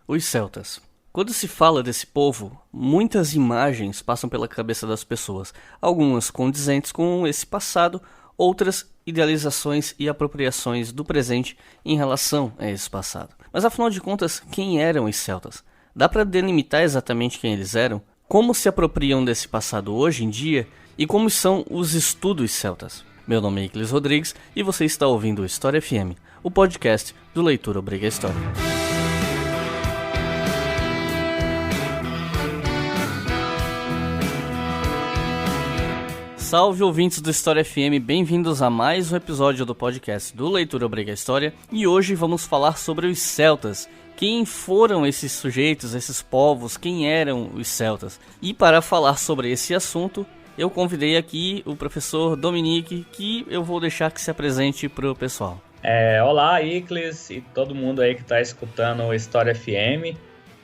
Os celtas. Quando se fala desse povo, muitas imagens passam pela cabeça das pessoas, algumas condizentes com esse passado, outras idealizações e apropriações do presente em relação a esse passado. Mas afinal de contas, quem eram os celtas? Dá para delimitar exatamente quem eles eram? Como se apropriam desse passado hoje em dia? E como são os estudos celtas? Meu nome é Iclis Rodrigues e você está ouvindo o História FM, o podcast do Leitura Obriga História. Salve ouvintes do História FM, bem-vindos a mais um episódio do podcast do Leitura Obriga História. E hoje vamos falar sobre os celtas. Quem foram esses sujeitos, esses povos, quem eram os celtas? E para falar sobre esse assunto, eu convidei aqui o professor Dominique, que eu vou deixar que se apresente para o pessoal. Olá, Iclis e todo mundo aí que está escutando o História FM.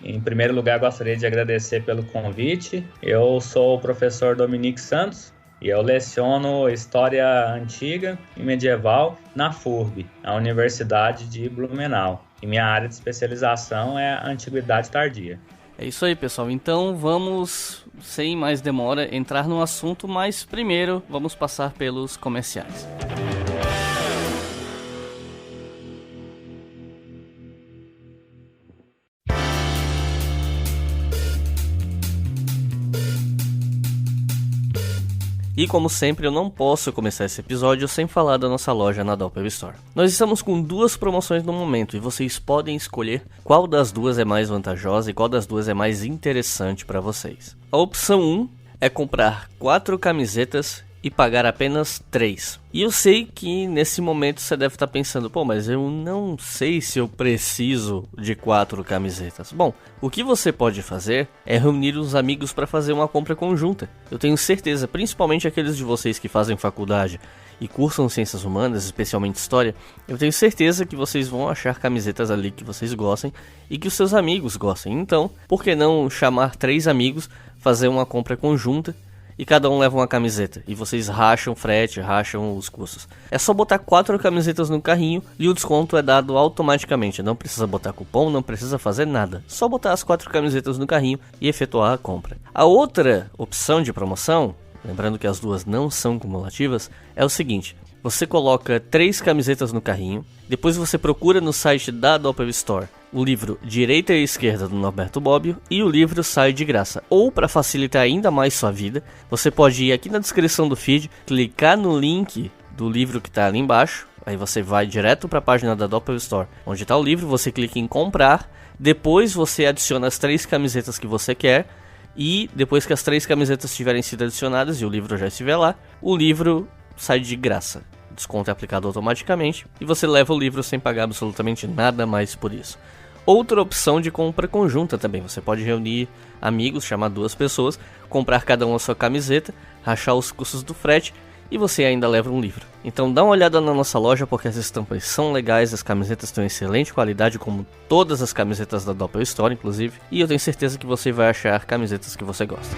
Em primeiro lugar, gostaria de agradecer pelo convite. Eu sou o professor Dominique Santos e eu leciono História Antiga e Medieval na FURB, a Universidade de Blumenau. E minha área de especialização é a Antiguidade Tardia. É isso aí, pessoal. Então vamos, sem mais demora, entrar no assunto, mas primeiro vamos passar pelos comerciais. E como sempre, eu não posso começar esse episódio sem falar da nossa loja na Doppel Store. Nós estamos com duas promoções no momento e vocês podem escolher qual das duas é mais vantajosa e qual das duas é mais interessante para vocês. A opção 1 é comprar 4 camisetas e pagar apenas 3. E eu sei que nesse momento você deve estar pensando, mas eu não sei se eu preciso de 4 camisetas. Bom, o que você pode fazer é reunir os amigos para fazer uma compra conjunta. Eu tenho certeza, principalmente aqueles de vocês que fazem faculdade e cursam ciências humanas, especialmente história, eu tenho certeza que vocês vão achar camisetas ali que vocês gostem e que os seus amigos gostem. Então, por que não chamar 3 amigos, fazer uma compra conjunta e cada um leva uma camiseta, e vocês racham frete, racham os custos. É só botar 4 camisetas no carrinho e o desconto é dado automaticamente. Não precisa botar cupom, não precisa fazer nada. Só botar as 4 camisetas no carrinho e efetuar a compra. A outra opção de promoção, lembrando que as duas não são cumulativas, é o seguinte: você coloca 3 camisetas no carrinho, depois você procura no site da Doppel Store o livro Direita e Esquerda do Norberto Bobbio e o livro sai de graça. Ou, para facilitar ainda mais sua vida, você pode ir aqui na descrição do feed, clicar no link do livro que está ali embaixo, aí você vai direto para a página da Doppel Store, onde está o livro, você clica em comprar, depois você adiciona as 3 camisetas que você quer, e depois que as 3 camisetas tiverem sido adicionadas e o livro já estiver lá, o livro sai de graça. O desconto é aplicado automaticamente e você leva o livro sem pagar absolutamente nada mais por isso. Outra opção de compra conjunta também, você pode reunir amigos, chamar 2 pessoas, comprar cada um a sua camiseta, rachar os custos do frete e você ainda leva um livro. Então dá uma olhada na nossa loja porque as estampas são legais, as camisetas têm excelente qualidade, como todas as camisetas da Doppel Store inclusive, e eu tenho certeza que você vai achar camisetas que você gosta.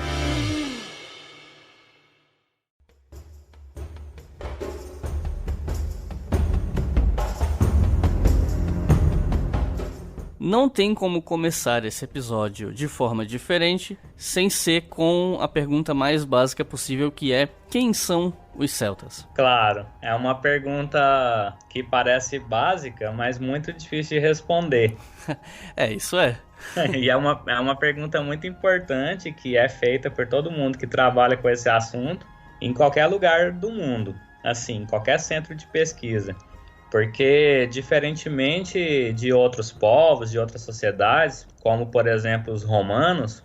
Não tem como começar esse episódio de forma diferente sem ser com a pergunta mais básica possível, que é: quem são os celtas? Claro, é uma pergunta que parece básica, mas muito difícil de responder. Isso é. E é uma pergunta muito importante que é feita por todo mundo que trabalha com esse assunto em qualquer lugar do mundo, assim, qualquer centro de pesquisa. Porque, diferentemente de outros povos, de outras sociedades, como, por exemplo, os romanos,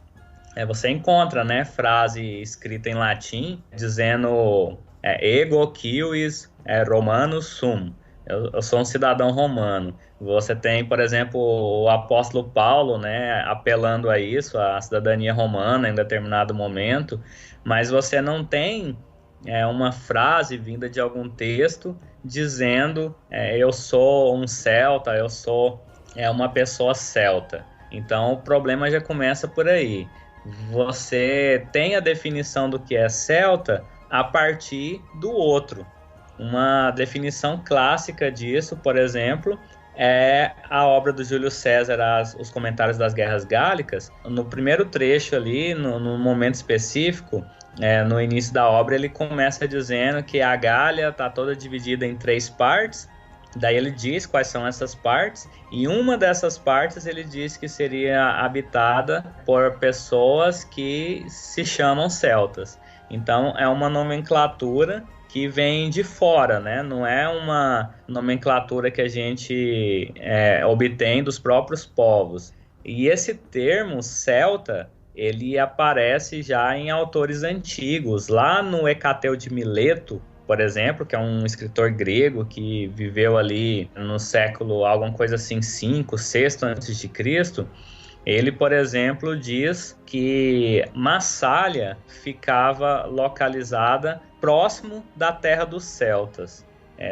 você encontra, frase escrita em latim, dizendo ego civis romanus sum. Eu sou um cidadão romano. Você tem, por exemplo, o apóstolo Paulo, apelando a isso, a cidadania romana em determinado momento, mas você não tem uma frase vinda de algum texto dizendo eu sou um celta, eu sou uma pessoa celta. Então o problema já começa por aí. Você tem a definição do que é celta a partir do outro. Uma definição clássica disso, por exemplo, é a obra do Júlio César, os Comentários das Guerras Gálicas. No primeiro trecho ali, no momento específico, no início da obra, ele começa dizendo que a Gália está toda dividida em 3 partes. Daí ele diz quais são essas partes, e uma dessas partes ele diz que seria habitada por pessoas que se chamam celtas. Então é uma nomenclatura que vem de fora, né? Não é uma nomenclatura que a gente obtém dos próprios povos. E esse termo celta, ele aparece já em autores antigos, lá no Hecateu de Mileto, por exemplo, que é um escritor grego que viveu ali no século, alguma coisa assim, 5, 6 antes de Cristo. Ele, por exemplo, diz que Massália ficava localizada próximo da terra dos celtas.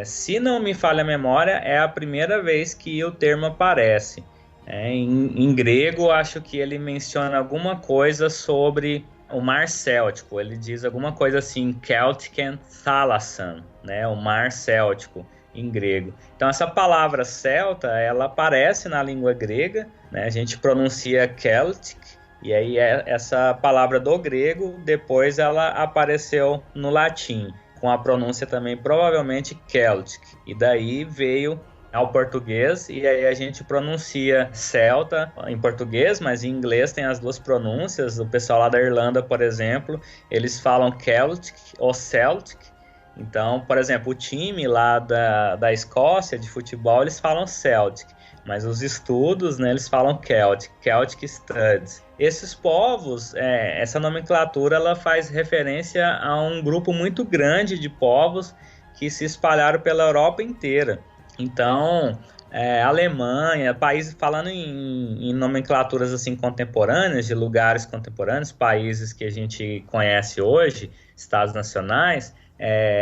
Se não me falha a memória, é a primeira vez que o termo aparece. Em grego, acho que ele menciona alguma coisa sobre o mar céltico. Ele diz alguma coisa assim, Celtican Thalassan, né? O mar céltico em grego. Então essa palavra celta, ela aparece na língua grega, né? A gente pronuncia Celtic, e aí essa palavra do grego, depois ela apareceu no latim, com a pronúncia também provavelmente Celtic, e daí veio ao português, e aí a gente pronuncia celta em português, mas em inglês tem as duas pronúncias. O pessoal lá da Irlanda, por exemplo, eles falam Celtic ou Celtic. Então, por exemplo, o time lá da Escócia de futebol, eles falam Celtic, mas os estudos, né, eles falam Celtic Studies. Esses povos, essa nomenclatura, ela faz referência a um grupo muito grande de povos que se espalharam pela Europa inteira. Então, Alemanha, países, falando em nomenclaturas assim contemporâneas, de lugares contemporâneos, países que a gente conhece hoje, estados nacionais,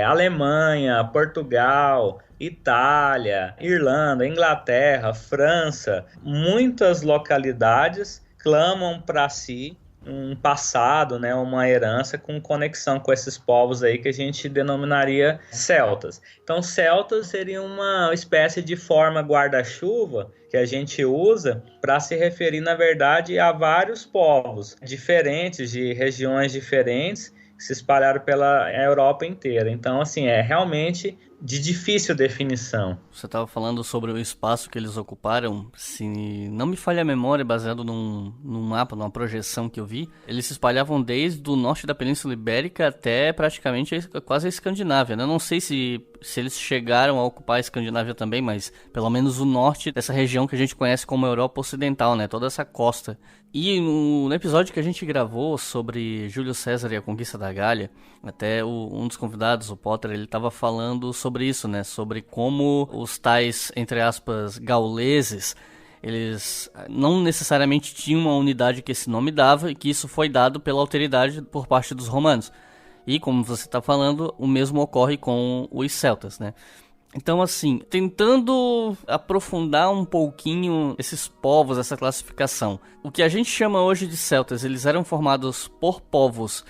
Alemanha, Portugal, Itália, Irlanda, Inglaterra, França, muitas localidades clamam para si um passado, né, uma herança com conexão com esses povos aí que a gente denominaria celtas. Então, celtas seria uma espécie de forma guarda-chuva que a gente usa para se referir, na verdade, a vários povos diferentes, de regiões diferentes, que se espalharam pela Europa inteira. Então, assim, é realmente de difícil definição. Você estava falando sobre o espaço que eles ocuparam. Se não me falha a memória, baseado num mapa, numa projeção que eu vi, eles se espalhavam desde o norte da Península Ibérica até praticamente quase a Escandinávia, né? Eu não sei se eles chegaram a ocupar a Escandinávia também, mas pelo menos o norte dessa região que a gente conhece como Europa Ocidental, né? Toda essa costa. E no episódio que a gente gravou sobre Júlio César e a conquista da Gália, até um dos convidados, o Potter, ele estava falando sobre isso, né? Sobre como os tais, entre aspas, gauleses, eles não necessariamente tinham uma unidade que esse nome dava e que isso foi dado pela alteridade por parte dos romanos. E, como você está falando, o mesmo ocorre com os celtas, né? Então, assim, tentando aprofundar um pouquinho esses povos, essa classificação. O que a gente chama hoje de celtas, eles eram formados por povos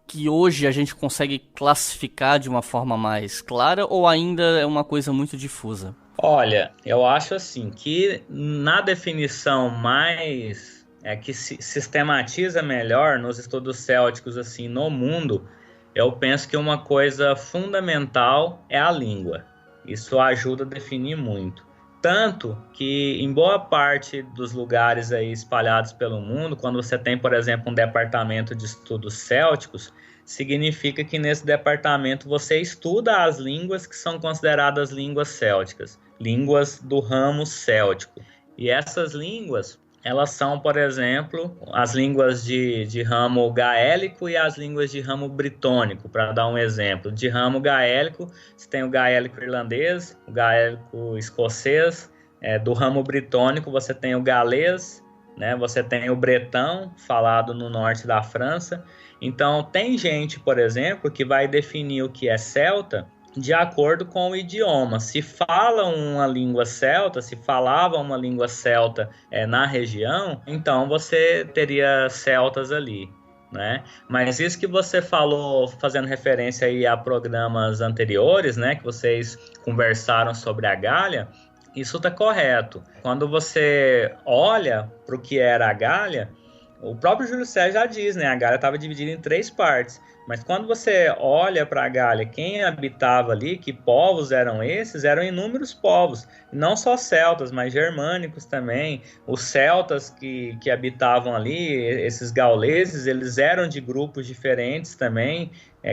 que hoje a gente consegue classificar de uma forma mais clara ou ainda é uma coisa muito difusa? Olha, eu acho assim que na definição mais que se sistematiza melhor nos estudos célticos assim no mundo, eu penso que uma coisa fundamental é a língua. Isso ajuda a definir muito. Tanto que em boa parte dos lugares aí espalhados pelo mundo, quando você tem, por exemplo, um departamento de estudos célticos, significa que nesse departamento você estuda as línguas que são consideradas línguas célticas, línguas do ramo céltico. E essas línguas, elas são, por exemplo, as línguas de ramo gaélico e as línguas de ramo britônico, para dar um exemplo. De ramo gaélico, você tem o gaélico irlandês, o gaélico escocês. Do ramo britônico, você tem o galês, né? Você tem o bretão, falado no norte da França. Então, tem gente, por exemplo, que vai definir o que é celta de acordo com o idioma. Se fala uma língua celta, se falava uma língua celta na região, então você teria celtas ali. né? Mas isso que você falou, fazendo referência aí a programas anteriores, né, que vocês conversaram sobre a Gália, isso está correto. Quando você olha para o que era a Gália, o próprio Júlio César já diz, né, a Gália estava dividida em 3 partes. Mas quando você olha para a Gália, quem habitava ali, que povos eram esses, eram inúmeros povos, não só celtas, mas germânicos também. Os celtas que habitavam ali, esses gauleses, eles eram de grupos diferentes também,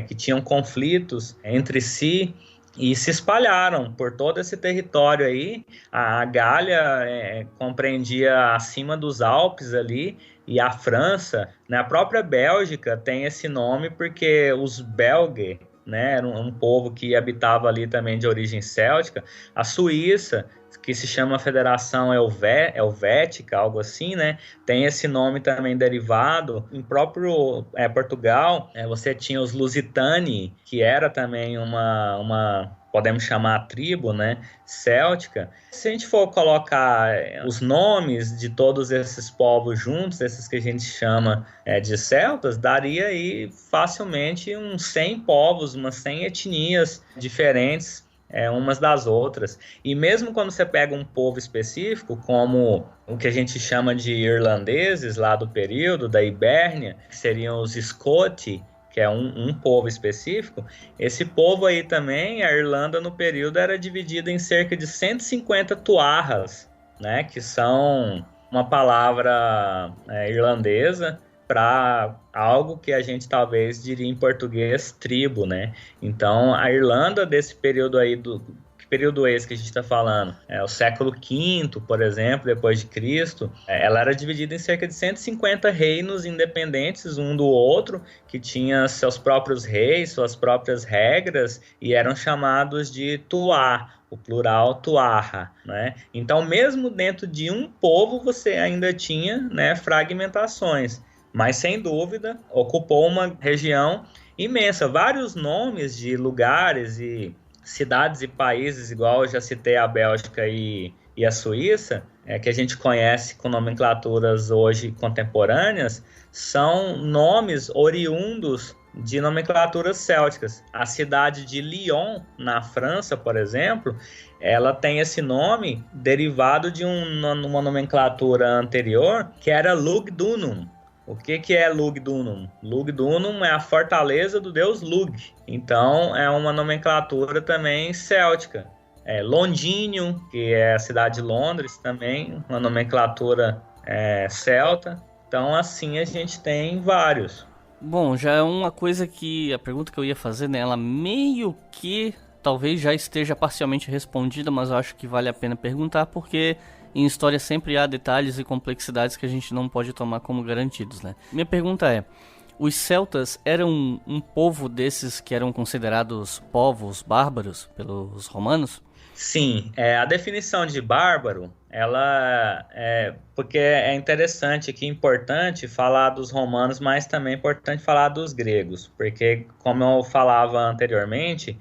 que tinham conflitos entre si e se espalharam por todo esse território aí. A Gália compreendia acima dos Alpes ali, e a França, né, a própria Bélgica tem esse nome porque os belgas, né, eram um povo que habitava ali também de origem céltica. A Suíça, que se chama Federação Helvética, algo assim, né, tem esse nome também derivado. Em próprio Portugal, você tinha os Lusitani, que era também uma podemos chamar a tribo, né, céltica. Se a gente for colocar os nomes de todos esses povos juntos, esses que a gente chama de celtas, daria aí facilmente uns 100 povos, umas 100 etnias diferentes umas das outras. E mesmo quando você pega um povo específico, como o que a gente chama de irlandeses lá do período da Ibérnia, que seriam os Scoti, que é um povo específico, esse povo aí também, a Irlanda no período era dividida em cerca de 150 tuarras, né, que são uma palavra irlandesa para algo que a gente talvez diria em português tribo, né? Então a Irlanda desse período aí que período é esse que a gente está falando? O século V, por exemplo, depois de Cristo, ela era dividida em cerca de 150 reinos independentes um do outro, que tinham seus próprios reis, suas próprias regras, e eram chamados de tuá, o plural tuarra, né? Então, mesmo dentro de um povo, você ainda tinha, né, fragmentações, mas sem dúvida ocupou uma região imensa. Vários nomes de lugares e cidades e países, igual eu já citei a Bélgica e a Suíça, que a gente conhece com nomenclaturas hoje contemporâneas, são nomes oriundos de nomenclaturas célticas. A cidade de Lyon, na França, por exemplo, ela tem esse nome derivado de uma nomenclatura anterior, que era Lugdunum. O que é Lugdunum? Lugdunum é a fortaleza do deus Lug. Então, é uma nomenclatura também céltica. Londinium, que é a cidade de Londres também, uma nomenclatura celta. Então, assim, a gente tem vários. Bom, já é uma coisa que a pergunta que eu ia fazer, né, ela meio que talvez já esteja parcialmente respondida, mas eu acho que vale a pena perguntar, porque em história sempre há detalhes e complexidades que a gente não pode tomar como garantidos, né? Minha pergunta é, os celtas eram um povo desses que eram considerados povos bárbaros pelos romanos? Sim, a definição de bárbaro, ela porque é interessante aqui, importante falar dos romanos, mas também é importante falar dos gregos, porque como eu falava anteriormente,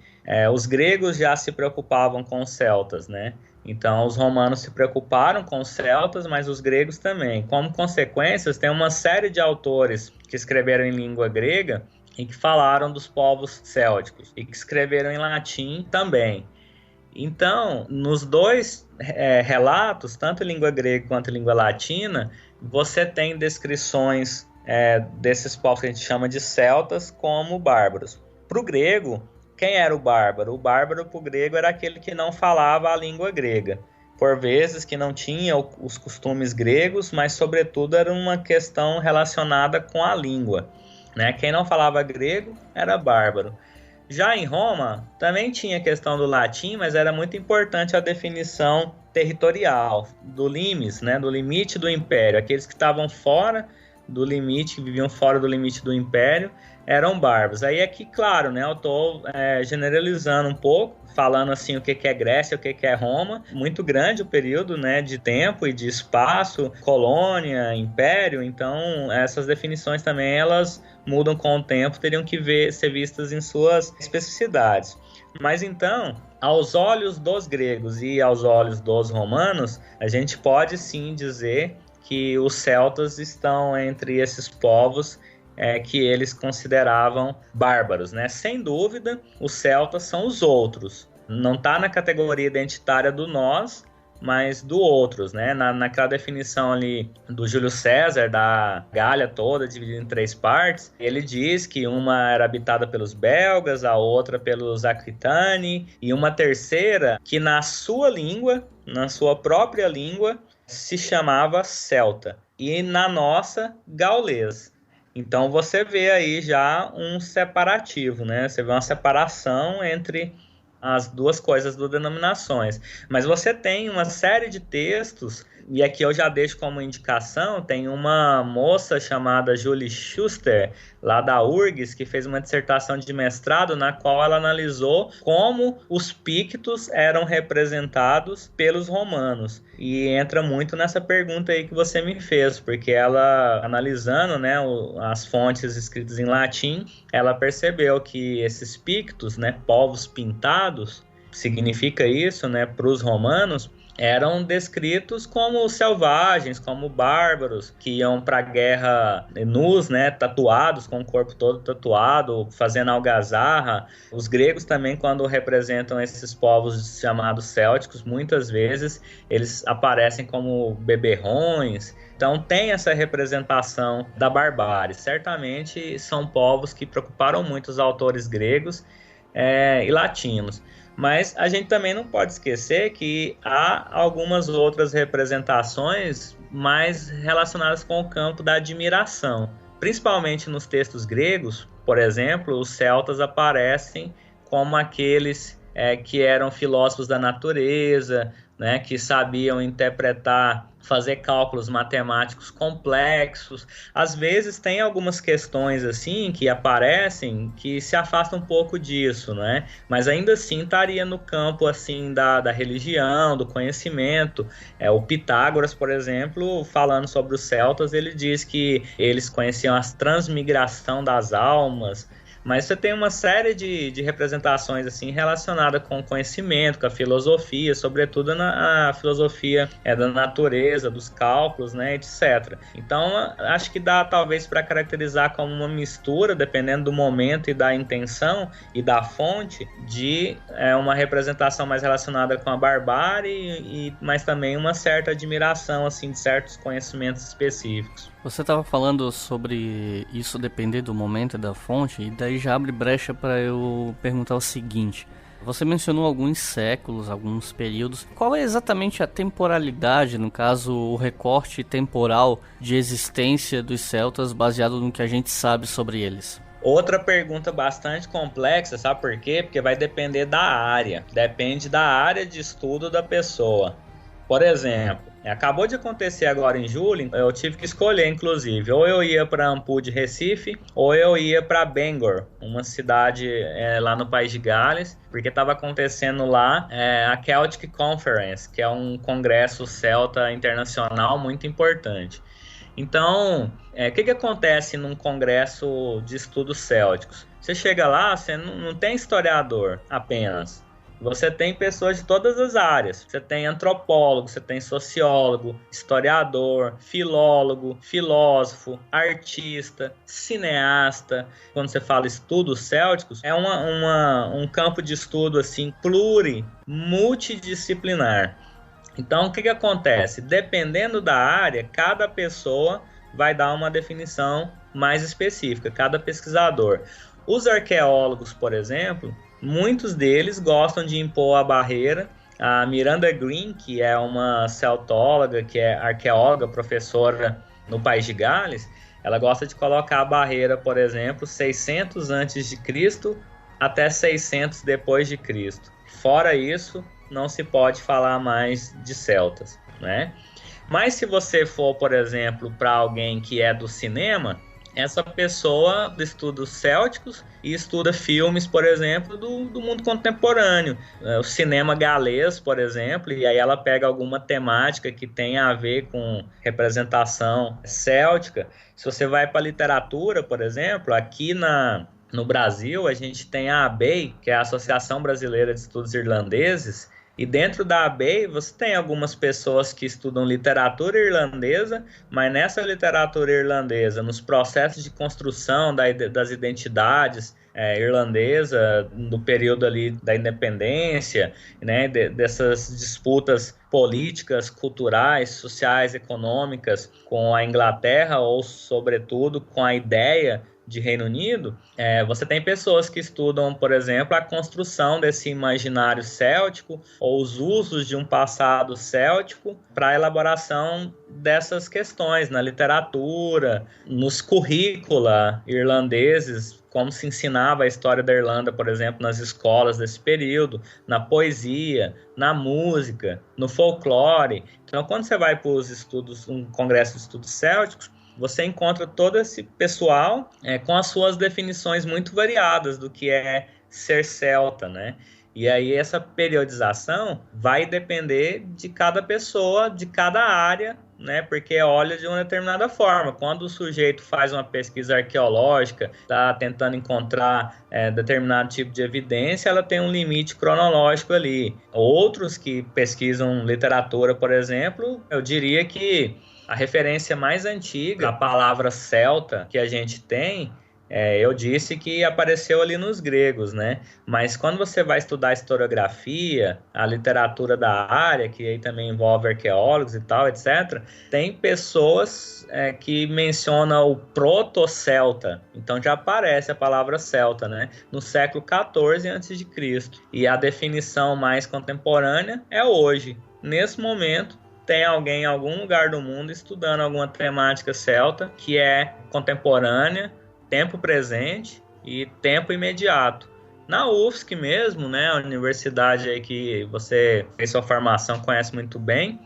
os gregos já se preocupavam com os celtas, né? Então, os romanos se preocuparam com os celtas, mas os gregos também. Como consequências, tem uma série de autores que escreveram em língua grega e que falaram dos povos célticos, e que escreveram em latim também. Então, nos dois relatos, tanto em língua grega quanto em língua latina, você tem descrições desses povos que a gente chama de celtas como bárbaros. Para o grego, quem era o bárbaro? O bárbaro para o grego era aquele que não falava a língua grega. Por vezes que não tinha os costumes gregos, mas sobretudo era uma questão relacionada com a língua, né? Quem não falava grego era bárbaro. Já em Roma, também tinha a questão do latim, mas era muito importante a definição territorial, do limes, né? Do limite do império. Aqueles que estavam fora do limite, que viviam fora do limite do império, eram bárbaros. Aí aqui, claro, né, eu estou generalizando um pouco, falando assim o que é Grécia, o que é Roma. Muito grande o período, né, de tempo e de espaço, colônia, império. Então, essas definições também, elas mudam com o tempo, teriam que ser vistas em suas especificidades. Mas então, aos olhos dos gregos e aos olhos dos romanos, a gente pode sim dizer que os celtas estão entre esses povos que eles consideravam bárbaros, né? Sem dúvida, os celtas são os outros. Não está na categoria identitária do nós, mas do outros, né? Naquela definição ali do Júlio César, da Gália toda, dividida em 3 partes, ele diz que uma era habitada pelos belgas, a outra pelos aquitani, e uma terceira que na sua língua, na sua própria língua, se chamava celta, e na nossa, gaulês. Então você vê aí já um separativo, né? Você vê uma separação entre as duas coisas, duas denominações. Mas você tem uma série de textos, e aqui eu já deixo como indicação, tem uma moça chamada Julie Schuster, lá da URGS, que fez uma dissertação de mestrado na qual ela analisou como os pictos eram representados pelos romanos. E entra muito nessa pergunta aí que você me fez, porque ela, analisando, né, as fontes escritas em latim, ela percebeu que esses pictos, né, povos pintados, significa isso, né, para os romanos, eram descritos como selvagens, como bárbaros, que iam para a guerra nus, né, tatuados, com o corpo todo tatuado, fazendo algazarra. Os gregos também, quando representam esses povos chamados célticos, muitas vezes eles aparecem como beberrões. Então tem essa representação da barbárie. Certamente são povos que preocuparam muito os autores gregos e latinos. Mas a gente também não pode esquecer que há algumas outras representações mais relacionadas com o campo da admiração. Principalmente nos textos gregos, por exemplo, os celtas aparecem como aqueles que eram filósofos da natureza, né, que sabiam interpretar, fazer cálculos matemáticos complexos. Às vezes tem algumas questões assim que aparecem que se afastam um pouco disso, né? Mas ainda assim estaria no campo assim da religião, do conhecimento. O Pitágoras, por exemplo, falando sobre os celtas, ele diz que eles conheciam a transmigração das almas. Mas você tem uma série de representações assim relacionadas com o conhecimento, com a filosofia, sobretudo a filosofia da natureza, dos cálculos, né, etc. Então, acho que dá talvez para caracterizar como uma mistura, dependendo do momento e da intenção e da fonte, de uma representação mais relacionada com a barbárie, mas também uma certa admiração assim, de certos conhecimentos específicos. Você estava falando sobre isso depender do momento e da fonte, e daí já abre brecha para eu perguntar o seguinte. Você mencionou alguns séculos, alguns períodos. Qual é exatamente a temporalidade, no caso, o recorte temporal de existência dos celtas baseado no que a gente sabe sobre eles? Outra pergunta bastante complexa, sabe por quê? Porque vai depender da área. Depende da área de estudo da pessoa. Por exemplo, acabou de acontecer agora em julho, eu tive que escolher, inclusive, ou eu ia para Ampu de Recife, ou eu ia para Bangor, uma cidade lá no País de Gales, porque estava acontecendo lá a Celtic Conference, que é um congresso celta internacional muito importante. Então, o que acontece num congresso de estudos célticos? Você chega lá, você não tem historiador apenas. Você tem pessoas de todas as áreas. Você tem antropólogo, você tem sociólogo, historiador, filólogo, filósofo, artista, cineasta. Quando você fala estudos célticos, é um campo de estudo assim, multidisciplinar. Então, o que acontece? Dependendo da área, cada pessoa vai dar uma definição mais específica, cada pesquisador. Os arqueólogos, por exemplo, muitos deles gostam de impor a barreira. A Miranda Green, que é uma celtóloga, que é arqueóloga, professora no País de Gales, ela gosta de colocar a barreira, por exemplo, 600 a.C. até 600 depois de Cristo. Fora isso, não se pode falar mais de celtas, né? Mas se você for, por exemplo, para alguém que é do cinema, essa pessoa estuda os célticos e estuda filmes, por exemplo, do mundo contemporâneo. O cinema galês, por exemplo, e aí ela pega alguma temática que tem a ver com representação céltica. Se você vai para a literatura, por exemplo, aqui no Brasil, a gente tem a ABEI, que é a Associação Brasileira de Estudos Irlandeses, E dentro da ABEI você tem algumas pessoas que estudam literatura irlandesa, mas nessa literatura irlandesa, nos processos de construção das identidades irlandesa, no período ali da independência, né, dessas disputas políticas, culturais, sociais, econômicas com a Inglaterra ou, sobretudo, com a ideia de Reino Unido, você tem pessoas que estudam, por exemplo, a construção desse imaginário céltico ou os usos de um passado céltico para a elaboração dessas questões na literatura, nos currícula irlandeses, como se ensinava a história da Irlanda, por exemplo, nas escolas desse período, na poesia, na música, no folclore. Então, quando você vai para os estudos, um congresso de estudos célticos, você encontra todo esse pessoal com as suas definições muito variadas do que é ser celta, né? E aí essa periodização vai depender de cada pessoa, de cada área, né? Porque olha de uma determinada forma. Quando o sujeito faz uma pesquisa arqueológica, está tentando encontrar determinado tipo de evidência, ela tem um limite cronológico ali. Outros que pesquisam literatura, por exemplo, eu diria que a referência mais antiga, a palavra celta que a gente tem, eu disse que apareceu ali nos gregos, né? Mas quando você vai estudar a historiografia, a literatura da área, que aí também envolve arqueólogos e tal, etc., tem pessoas que mencionam o proto-celta. Então já aparece a palavra celta, né? No século XIV a.C. E a definição mais contemporânea é hoje. Nesse momento, tem alguém em algum lugar do mundo estudando alguma temática celta que é contemporânea, tempo presente e tempo imediato. Na UFSC mesmo, né, a universidade aí que você fez sua formação, conhece muito bem,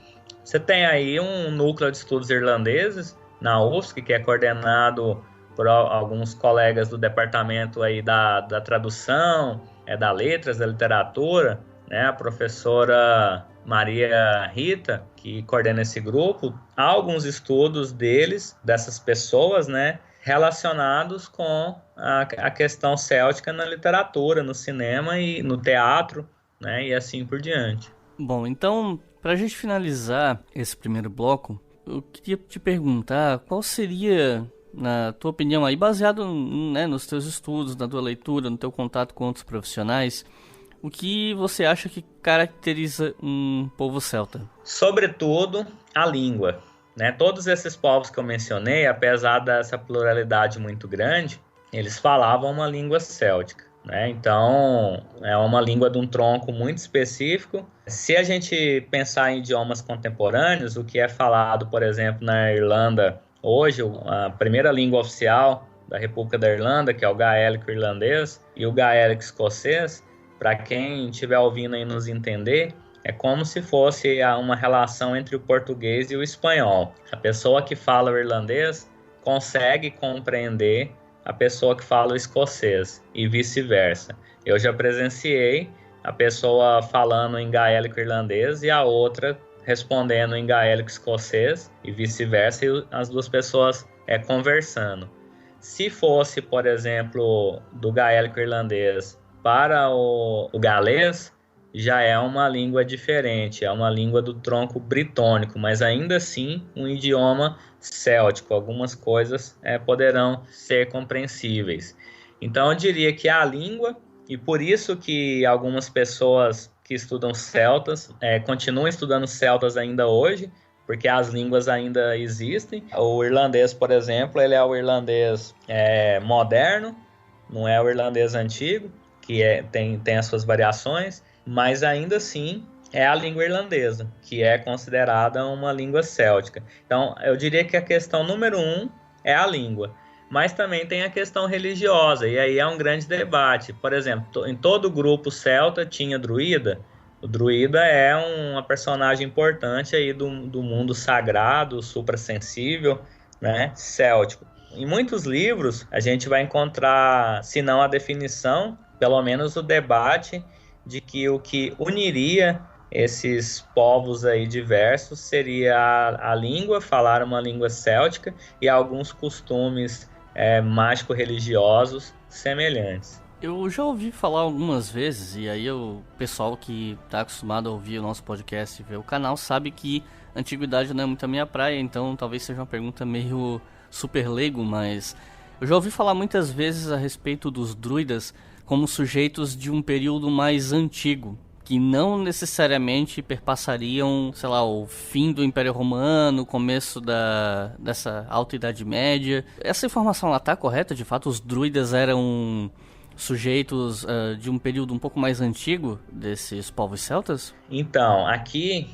você tem aí um núcleo de estudos irlandeses na UFSC, que é coordenado por alguns colegas do departamento aí da tradução, da letras, da literatura, né, a professora Maria Rita, que coordena esse grupo. Há alguns estudos dessas pessoas, né, relacionados com a questão céltica na literatura, no cinema e no teatro, né, e assim por diante. Bom, então, para a gente finalizar esse primeiro bloco, eu queria te perguntar qual seria, na tua opinião, aí, baseado, né, nos teus estudos, na tua leitura, no teu contato com outros profissionais, o que você acha que caracteriza um povo celta? Sobretudo, a língua, né? Todos esses povos que eu mencionei, apesar dessa pluralidade muito grande, eles falavam uma língua céltica, né? Então, é uma língua de um tronco muito específico. Se a gente pensar em idiomas contemporâneos, o que é falado, por exemplo, na Irlanda hoje, a primeira língua oficial da República da Irlanda, que é o gaélico irlandês, e o gaélico escocês, para quem estiver ouvindo aí nos entender, é como se fosse uma relação entre o português e o espanhol. A pessoa que fala o irlandês consegue compreender a pessoa que fala o escocês e vice-versa. Eu já presenciei a pessoa falando em gaélico irlandês e a outra respondendo em gaélico escocês e vice-versa, e as duas pessoas conversando. Se fosse, por exemplo, do gaélico irlandês para o galês, já é uma língua diferente, é uma língua do tronco britônico, mas ainda assim um idioma céltico. Algumas coisas poderão ser compreensíveis. Então eu diria que a língua, e por isso que algumas pessoas que estudam celtas continuam estudando celtas ainda hoje, porque as línguas ainda existem. O irlandês, por exemplo, ele é o irlandês moderno, não é o irlandês antigo, que tem as suas variações, mas ainda assim é a língua irlandesa, que é considerada uma língua céltica. Então, eu diria que a questão número 1 é a língua, mas também tem a questão religiosa, e aí é um grande debate. Por exemplo, em todo grupo celta tinha druida. O druida é uma personagem importante aí do mundo sagrado, suprassensível, né, céltico. Em muitos livros a gente vai encontrar, se não a definição, pelo menos o debate de que o que uniria esses povos aí diversos seria a língua, falar uma língua céltica, e alguns costumes mágico-religiosos semelhantes. Eu já ouvi falar algumas vezes, e aí o pessoal que tá acostumado a ouvir o nosso podcast e ver o canal sabe que antiguidade não é muito a minha praia, então talvez seja uma pergunta meio super leigo, mas eu já ouvi falar muitas vezes a respeito dos druidas como sujeitos de um período mais antigo, que não necessariamente perpassariam, sei lá, o fim do Império Romano, o começo dessa Alta Idade Média. Essa informação lá tá correta? De fato, os druidas eram sujeitos de um período um pouco mais antigo desses povos celtas? Então, aqui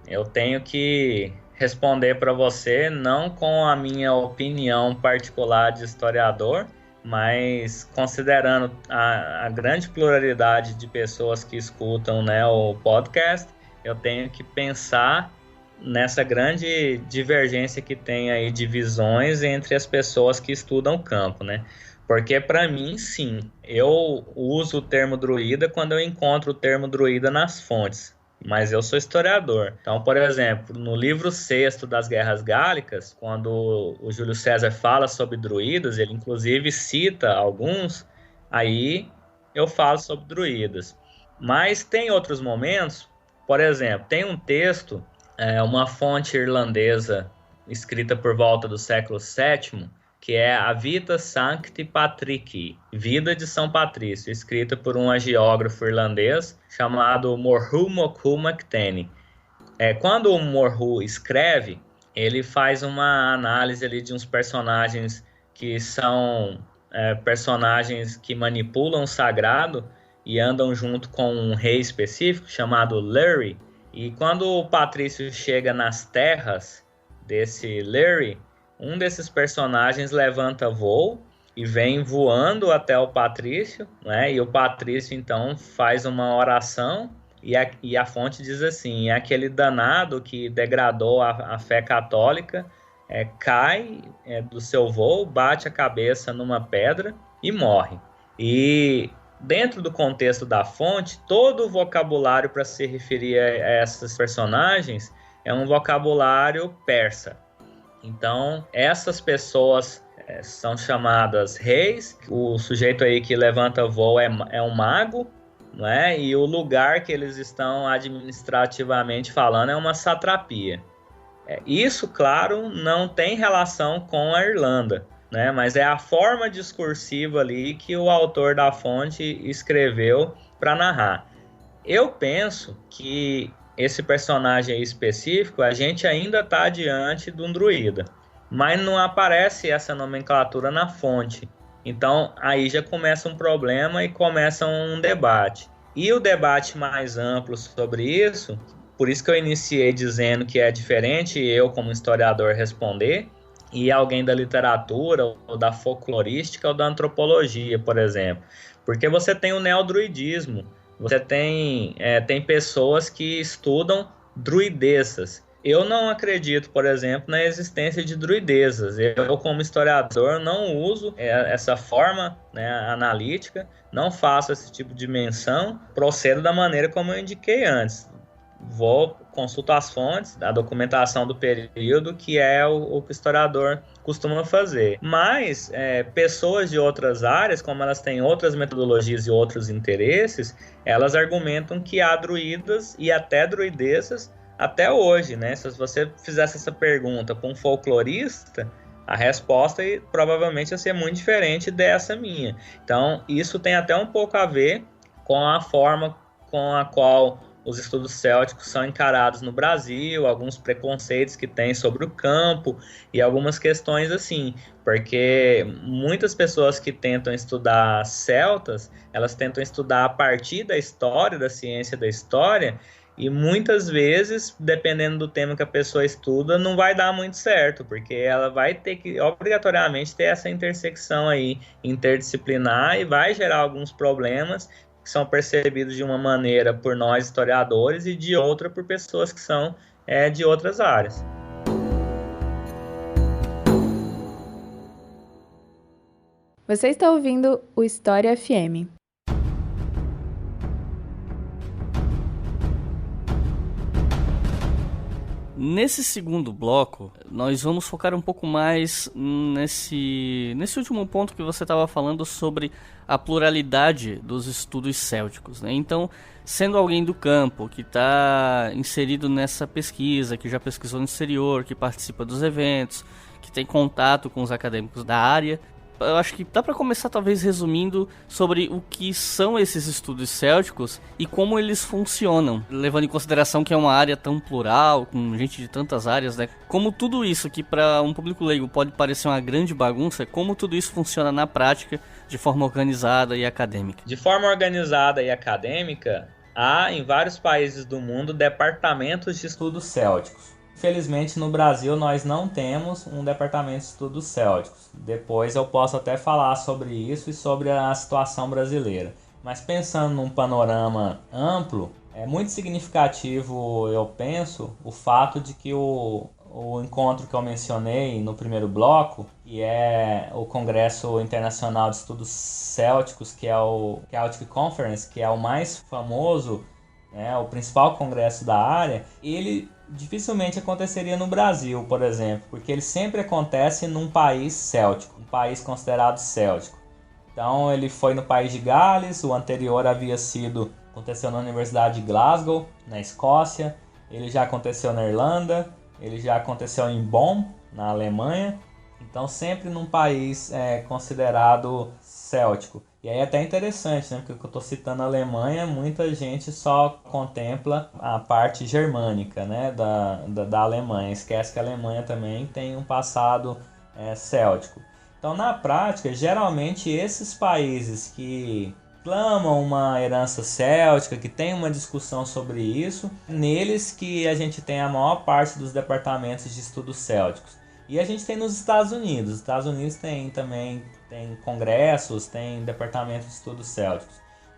eu tenho que responder para você não com a minha opinião particular de historiador, mas considerando a grande pluralidade de pessoas que escutam, né, o podcast, eu tenho que pensar nessa grande divergência que tem aí de visões entre as pessoas que estudam o campo, né? Porque para mim, sim, eu uso o termo druida quando eu encontro o termo druida nas fontes, mas eu sou historiador. Então, por exemplo, no livro sexto das Guerras Gálicas, quando o Júlio César fala sobre druidas, ele inclusive cita alguns, aí eu falo sobre druidas. Mas tem outros momentos, por exemplo, tem um texto, uma fonte irlandesa escrita por volta do século VII, que é a Vita Sancti Patrici, Vida de São Patrício, escrita por um hagiógrafo irlandês chamado Morhu Moku MacTaine. Quando o Morhu escreve, ele faz uma análise ali de uns personagens que são personagens que manipulam o sagrado e andam junto com um rei específico chamado Lurry. E quando o Patrício chega nas terras desse Lurry, um desses personagens levanta voo e vem voando até o Patrício, né? E o Patrício então faz uma oração e a fonte diz assim: aquele danado que degradou a fé católica cai do seu voo, bate a cabeça numa pedra e morre. E dentro do contexto da fonte, todo o vocabulário para se referir a esses personagens é um vocabulário persa. Então, essas pessoas são chamadas reis. O sujeito aí que levanta voo é um mago, né? E o lugar que eles estão administrativamente falando é uma satrapia. Isso, claro, não tem relação com a Irlanda, né? Mas é a forma discursiva ali que o autor da fonte escreveu para narrar. Eu penso que esse personagem aí específico, a gente ainda está diante de um druida, mas não aparece essa nomenclatura na fonte. Então, aí já começa um problema e começa um debate. E o debate mais amplo sobre isso, por isso que eu iniciei dizendo que é diferente eu, como historiador, responder, e alguém da literatura, ou da folclorística, ou da antropologia, por exemplo. Porque você tem o neodruidismo, você tem pessoas que estudam druidezas. Eu não acredito, por exemplo, na existência de druidezas. Eu, como historiador, não uso essa forma, né, analítica, não faço esse tipo de menção, procedo da maneira como eu indiquei antes. Consulto as fontes, a documentação do período, que é o que o historiador costuma fazer. Mas pessoas de outras áreas, como elas têm outras metodologias e outros interesses, elas argumentam que há druidas e até druidezas até hoje, né? Se você fizesse essa pergunta para um folclorista, a resposta provavelmente ia ser muito diferente dessa minha. Então, isso tem até um pouco a ver com a forma com a qual os estudos célticos são encarados no Brasil, alguns preconceitos que tem sobre o campo e algumas questões assim, porque muitas pessoas que tentam estudar celtas, elas tentam estudar a partir da história, da ciência da história, e muitas vezes, dependendo do tema que a pessoa estuda, não vai dar muito certo, porque ela vai ter que, obrigatoriamente, ter essa intersecção aí interdisciplinar e vai gerar alguns problemas que são percebidos de uma maneira por nós historiadores e de outra por pessoas que são de outras áreas. Você está ouvindo o História FM. Nesse segundo bloco, nós vamos focar um pouco mais nesse último ponto que você estava falando sobre a pluralidade dos estudos célticos, né? Então, sendo alguém do campo, que está inserido nessa pesquisa, que já pesquisou no exterior, que participa dos eventos, que tem contato com os acadêmicos da área, eu acho que dá para começar talvez resumindo sobre o que são esses estudos célticos e como eles funcionam, levando em consideração que é uma área tão plural, com gente de tantas áreas, né? Como tudo isso que para um público leigo pode parecer uma grande bagunça, como tudo isso funciona na prática de forma organizada e acadêmica. De forma organizada e acadêmica, há em vários países do mundo departamentos de estudos célticos. Infelizmente, no Brasil, nós não temos um departamento de estudos célticos. Depois eu posso até falar sobre isso e sobre a situação brasileira. Mas pensando num panorama amplo, é muito significativo, eu penso, o fato de que o encontro que eu mencionei no primeiro bloco, que é o Congresso Internacional de Estudos Célticos, que é o Celtic Conference, que é o mais famoso, o principal congresso da área, ele dificilmente aconteceria no Brasil, por exemplo, porque ele sempre acontece num país céltico, um país considerado céltico. Então ele foi no país de Gales, o anterior aconteceu na Universidade de Glasgow, na Escócia, ele já aconteceu na Irlanda, ele já aconteceu em Bonn, na Alemanha, então sempre num país considerado céltico. E aí é até interessante, né? Porque eu estou citando a Alemanha, muita gente só contempla a parte germânica, né? da Alemanha. Esquece que a Alemanha também tem um passado céltico. Então, na prática, geralmente esses países que clamam uma herança céltica, que tem uma discussão sobre isso, neles que a gente tem a maior parte dos departamentos de estudos célticos. E a gente tem nos Estados Unidos. Os Estados Unidos tem congressos, tem departamento de estudos célticos.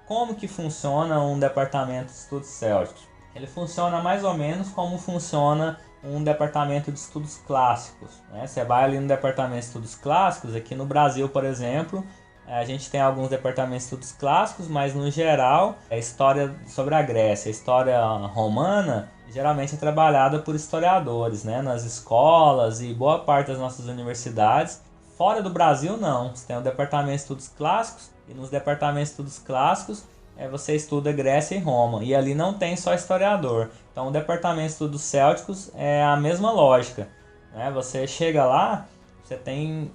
Como que funciona um departamento de estudos célticos? Ele funciona mais ou menos como funciona um departamento de estudos clássicos, né? Você vai ali no departamento de estudos clássicos, aqui no Brasil, por exemplo, a gente tem alguns departamentos de estudos clássicos, mas no geral, a história sobre a Grécia, a história romana, geralmente é trabalhada por historiadores, né? Nas escolas e boa parte das nossas universidades. Fora do Brasil, não. Você tem o departamento de estudos clássicos e nos departamentos de estudos clássicos você estuda Grécia e Roma. E ali não tem só historiador. Então o departamento de estudos célticos é a mesma lógica, né? Você chega lá, você tem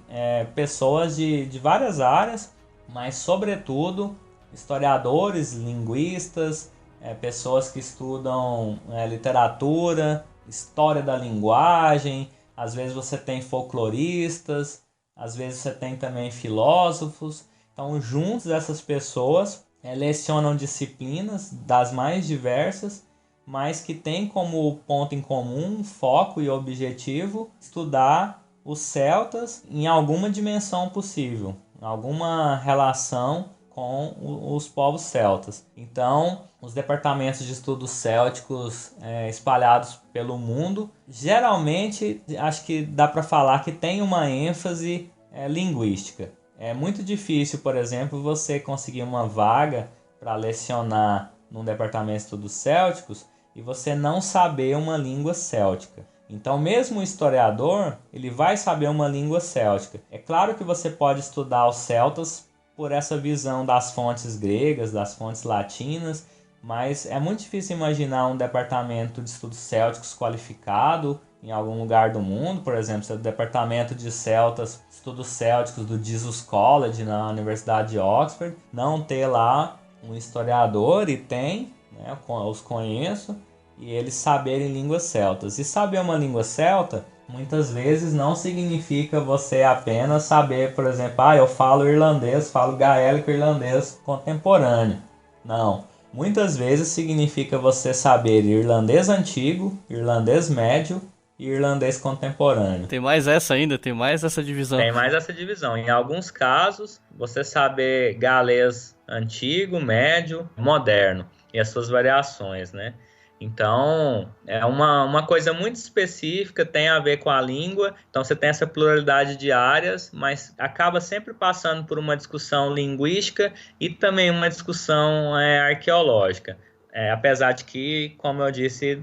pessoas de várias áreas, mas sobretudo historiadores, linguistas, pessoas que estudam literatura, história da linguagem, às vezes você tem folcloristas, às vezes você tem também filósofos. Então, juntos essas pessoas lecionam disciplinas das mais diversas, mas que tem como ponto em comum, foco e objetivo estudar os celtas em alguma dimensão possível, alguma relação com os povos celtas. Então, os departamentos de estudos célticos espalhados pelo mundo, geralmente, acho que dá para falar que tem uma ênfase linguística. É muito difícil, por exemplo, você conseguir uma vaga para lecionar num departamento de estudos célticos e você não saber uma língua céltica. Então, mesmo o historiador, ele vai saber uma língua céltica. É claro que você pode estudar os celtas por essa visão das fontes gregas, das fontes latinas, mas é muito difícil imaginar um departamento de estudos célticos qualificado em algum lugar do mundo. Por exemplo, o departamento de celtas, estudos célticos do Jesus College na Universidade de Oxford, não ter lá um historiador, e tem, né, eu os conheço, e eles saberem línguas celtas. E saber uma língua celta, muitas vezes não significa você apenas saber, por exemplo, eu falo irlandês, falo gaélico irlandês contemporâneo. Não. Muitas vezes significa você saber irlandês antigo, irlandês médio e irlandês contemporâneo. Tem mais essa ainda? Tem mais essa divisão? Tem mais essa divisão. Em alguns casos, você saber galês antigo, médio, moderno e as suas variações, né? Então, é uma coisa muito específica, tem a ver com a língua. Então, você tem essa pluralidade de áreas, mas acaba sempre passando por uma discussão linguística e também uma discussão arqueológica. apesar de que, como eu disse,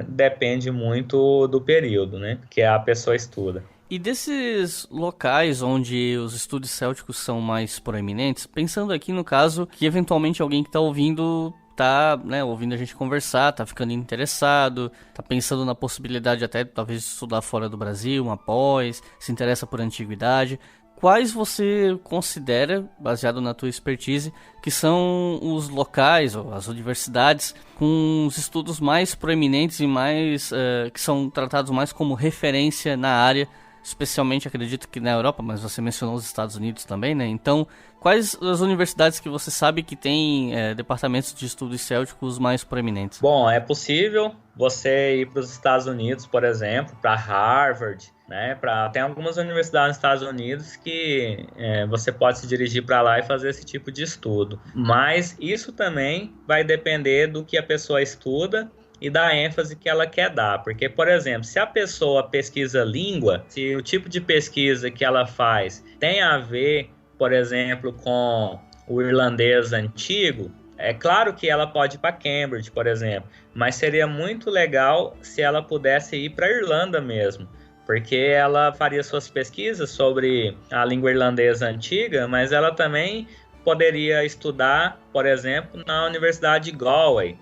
depende muito do período, né, que a pessoa estuda. E desses locais onde os estudos célticos são mais proeminentes, pensando aqui no caso que eventualmente alguém que está ouvindo tá, né, ouvindo a gente conversar, tá ficando interessado, tá pensando na possibilidade até talvez de estudar fora do Brasil, uma pós, se interessa por antiguidade. Quais você considera, baseado na tua expertise, que são os locais ou as universidades com os estudos mais proeminentes e mais que são tratados mais como referência na área, especialmente acredito que na Europa, mas você mencionou os Estados Unidos também, né? Então, quais as universidades que você sabe que tem departamentos de estudos célticos mais proeminentes? Bom, é possível você ir para os Estados Unidos, por exemplo, para Harvard, né? Tem algumas universidades nos Estados Unidos que você pode se dirigir para lá e fazer esse tipo de estudo. Mas isso também vai depender do que a pessoa estuda e da ênfase que ela quer dar. Porque, por exemplo, se a pessoa pesquisa língua, se o tipo de pesquisa que ela faz tem a ver, por exemplo, com o irlandês antigo, é claro que ela pode ir para Cambridge, por exemplo, mas seria muito legal se ela pudesse ir para a Irlanda mesmo, porque ela faria suas pesquisas sobre a língua irlandesa antiga, mas ela também poderia estudar, por exemplo, na Universidade de Galway.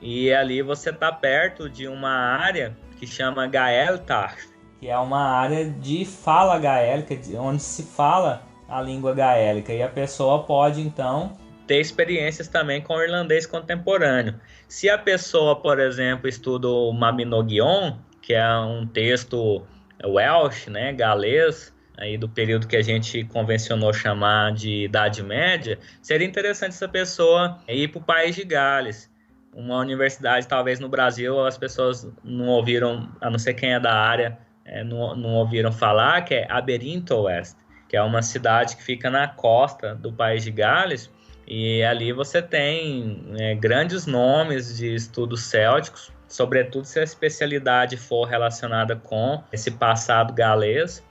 E ali você está perto de uma área que chama Gaeltacht, que é uma área de fala gaélica, onde se fala a língua gaélica. E a pessoa pode, então, ter experiências também com o irlandês contemporâneo. Se a pessoa, por exemplo, estuda o Mabinogion, que é um texto Welsh, né, galês, aí do período que a gente convencionou chamar de Idade Média, seria interessante essa pessoa ir para o País de Gales. Uma universidade, talvez no Brasil, as pessoas não ouviram, a não ser quem é da área, não ouviram falar, que é Aberystwyth, que é uma cidade que fica na costa do País de Gales, e ali você tem grandes nomes de estudos célticos, sobretudo se a especialidade for relacionada com esse passado galês,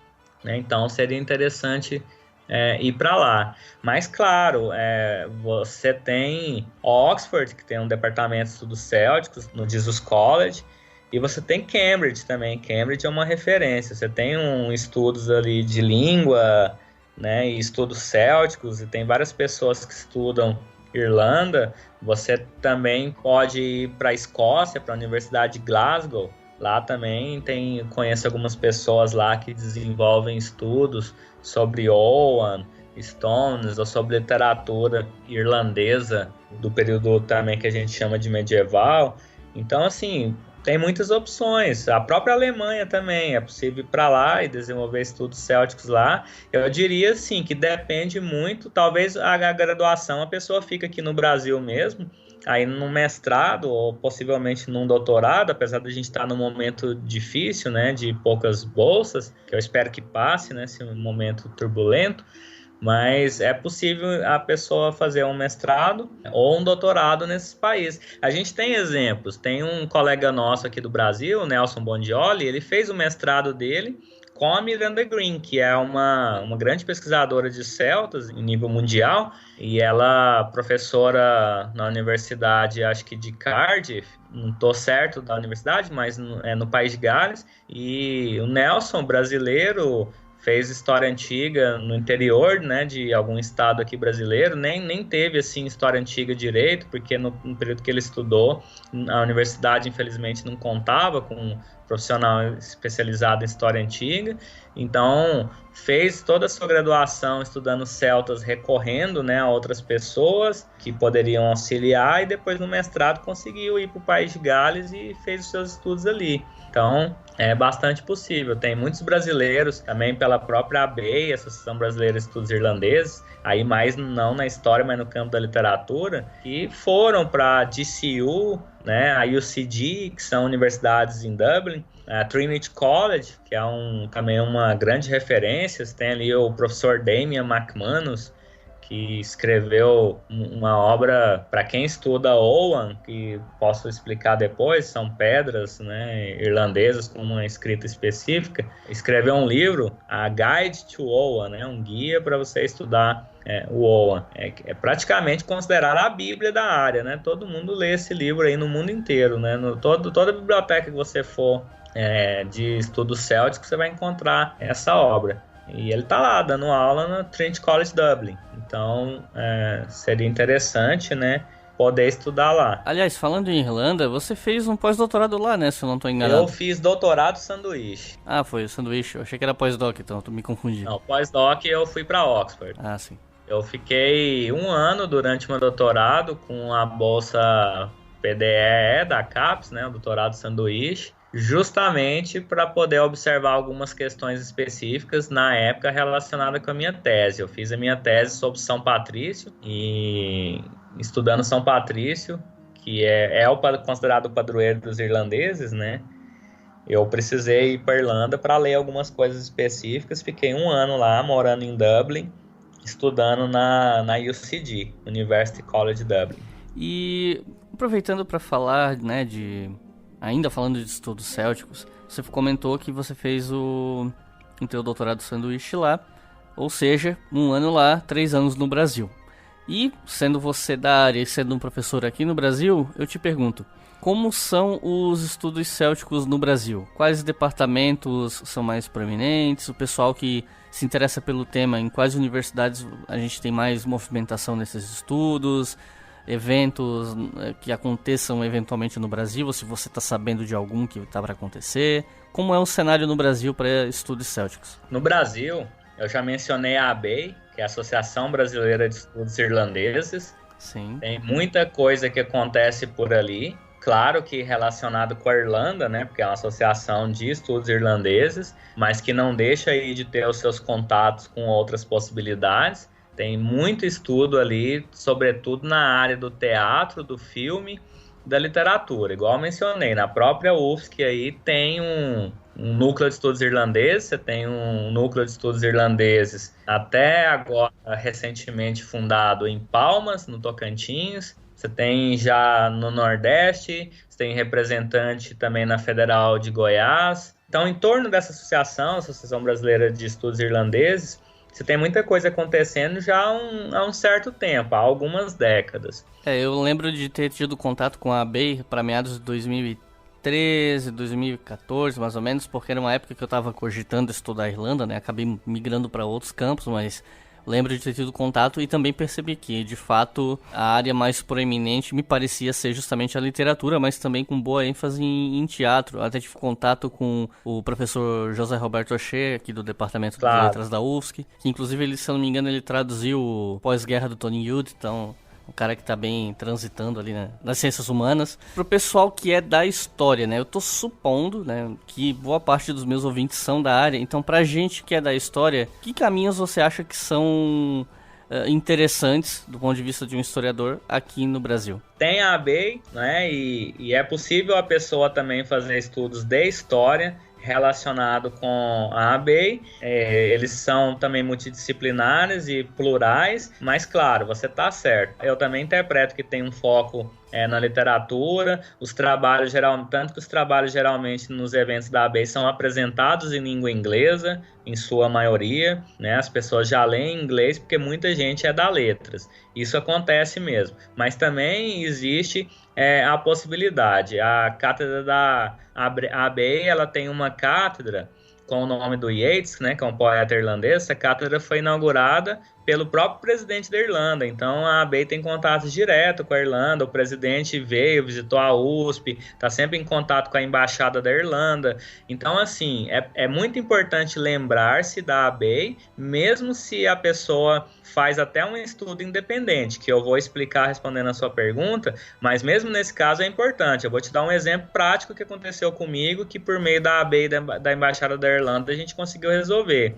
né? Então seria interessante ir para lá. Mas claro, você tem Oxford, que tem um departamento de estudos célticos no Jesus College, e você tem Cambridge também. Cambridge é uma referência. Você tem estudos ali de língua, né, e estudos célticos, e tem várias pessoas que estudam Irlanda. Você também pode ir para a Escócia, para a Universidade de Glasgow. Lá também conheço algumas pessoas lá que desenvolvem estudos sobre Owen, Stones, ou sobre literatura irlandesa do período também que a gente chama de medieval. Então, assim, tem muitas opções. A própria Alemanha também, é possível ir para lá e desenvolver estudos célticos lá. Eu diria, assim, que depende muito, talvez a graduação a pessoa fica aqui no Brasil mesmo, aí num mestrado ou possivelmente num doutorado, apesar de a gente estar num momento difícil, né, de poucas bolsas, que eu espero que passe, né, esse momento turbulento, mas é possível a pessoa fazer um mestrado ou um doutorado nesses países. A gente tem exemplos, tem um colega nosso aqui do Brasil, Nelson Bondioli, ele fez o mestrado dele com a Miranda Green, que é uma grande pesquisadora de celtas em nível mundial, e ela é professora na universidade, acho que de Cardiff, não estou certo da universidade, mas no País de Gales, e o Nelson, brasileiro, fez história antiga no interior, né, de algum estado aqui brasileiro, nem teve assim história antiga direito, porque no período que ele estudou, a universidade infelizmente não contava com um profissional especializado em história antiga, então fez toda a sua graduação estudando celtas, recorrendo, né, a outras pessoas que poderiam auxiliar, e depois no mestrado conseguiu ir para o País de Gales e fez os seus estudos ali. Então, é bastante possível. Tem muitos brasileiros, também pela própria ABEI, Associação Brasileira de Estudos Irlandeses, aí mais não na história, mas no campo da literatura, que foram para a DCU, né, a UCD, que são universidades em Dublin, a Trinity College, que é também uma grande referência. Tem ali o professor Damian McManus, que escreveu uma obra, para quem estuda Ogham, que posso explicar depois, são pedras, né, irlandesas com uma escrita específica, escreveu um livro, a Guide to Ogham, né, um guia para você estudar o Ogham. É praticamente considerado a Bíblia da área, né? Todo mundo lê esse livro aí no mundo inteiro, né? Toda biblioteca que você for de estudos célticos, você vai encontrar essa obra. E ele está lá, dando aula no Trinity College Dublin. Então, seria interessante, né, poder estudar lá. Aliás, falando em Irlanda, você fez um pós-doutorado lá, né, se eu não estou enganado? Eu fiz doutorado sanduíche. Ah, foi o sanduíche. Eu achei que era pós-doc, então eu me confundi. Não, pós-doc eu fui para Oxford. Ah, sim. Eu fiquei 1 ano durante meu doutorado com a bolsa PDE da CAPES, né, o doutorado sanduíche, justamente para poder observar algumas questões específicas na época relacionadas com a minha tese. Eu fiz a minha tese sobre São Patrício e estudando São Patrício, que é considerado o padroeiro dos irlandeses, né? Eu precisei ir para Irlanda para ler algumas coisas específicas. Fiquei 1 ano lá, morando em Dublin, estudando na UCD, University College Dublin. E aproveitando para falar, né, ainda falando de estudos célticos, você comentou que você fez o teu doutorado sanduíche lá, ou seja, 1 ano lá, 3 anos no Brasil. E sendo você da área e sendo um professor aqui no Brasil, eu te pergunto, como são os estudos célticos no Brasil? Quais departamentos são mais proeminentes? O pessoal que se interessa pelo tema, em quais universidades a gente tem mais movimentação nesses estudos? Eventos que aconteçam eventualmente no Brasil, ou se você está sabendo de algum que está para acontecer? Como é o cenário no Brasil para estudos célticos? No Brasil, eu já mencionei a ABEI, que é a Associação Brasileira de Estudos Irlandeses. Sim. Tem muita coisa que acontece por ali. Claro que relacionado com a Irlanda, né, porque é uma associação de estudos irlandeses, mas que não deixa aí de ter os seus contatos com outras possibilidades. Tem muito estudo ali, sobretudo na área do teatro, do filme, da literatura. Igual eu mencionei, na própria UFSC aí tem um núcleo de estudos irlandeses, você tem um núcleo de estudos irlandeses até agora recentemente fundado em Palmas, no Tocantins. Você tem já no Nordeste, você tem representante também na Federal de Goiás. Então, em torno dessa associação, Associação Brasileira de Estudos Irlandeses, você tem muita coisa acontecendo já há um certo tempo, há algumas décadas. Eu lembro de ter tido contato com a ABEI para meados de 2013, 2014, mais ou menos, porque era uma época que eu estava cogitando estudar a Irlanda, né? Acabei migrando para outros campos, mas lembro de ter tido contato e também percebi que, de fato, a área mais proeminente me parecia ser justamente a literatura, mas também com boa ênfase em teatro. Eu até tive contato com o professor José Roberto Oshé, aqui do Departamento de Letras da UFSC, que inclusive, ele, se eu não me engano, ele traduziu o Pós-Guerra do Tony Judt, então um cara que tá bem transitando ali, né, nas ciências humanas. Pro pessoal que é da história, né, eu tô supondo, né, que boa parte dos meus ouvintes são da área, então pra gente que é da história, que caminhos você acha que são interessantes do ponto de vista de um historiador aqui no Brasil? Tem a ABEI, né, e é possível a pessoa também fazer estudos de história relacionado com a ABEI. Eles são também multidisciplinares e plurais, mas claro, você está certo. Eu também interpreto que tem um foco na literatura, tanto que os trabalhos geralmente nos eventos da ABEI são apresentados em língua inglesa, em sua maioria, né? As pessoas já leem inglês porque muita gente é da letras. Isso acontece mesmo, mas também existe a possibilidade. A cátedra da ABEI, ela tem uma cátedra com o nome do Yeats, né, que é um poeta irlandês. Essa cátedra foi inaugurada pelo próprio presidente da Irlanda, então a ABEI tem contatos direto com a Irlanda, o presidente veio, visitou a USP, está sempre em contato com a embaixada da Irlanda. Então, assim, é muito importante lembrar-se da ABEI, mesmo se a pessoa faz até um estudo independente, que eu vou explicar respondendo a sua pergunta, mas mesmo nesse caso é importante. Eu vou te dar um exemplo prático que aconteceu comigo, que por meio da ABEI, da embaixada da Irlanda, a gente conseguiu resolver.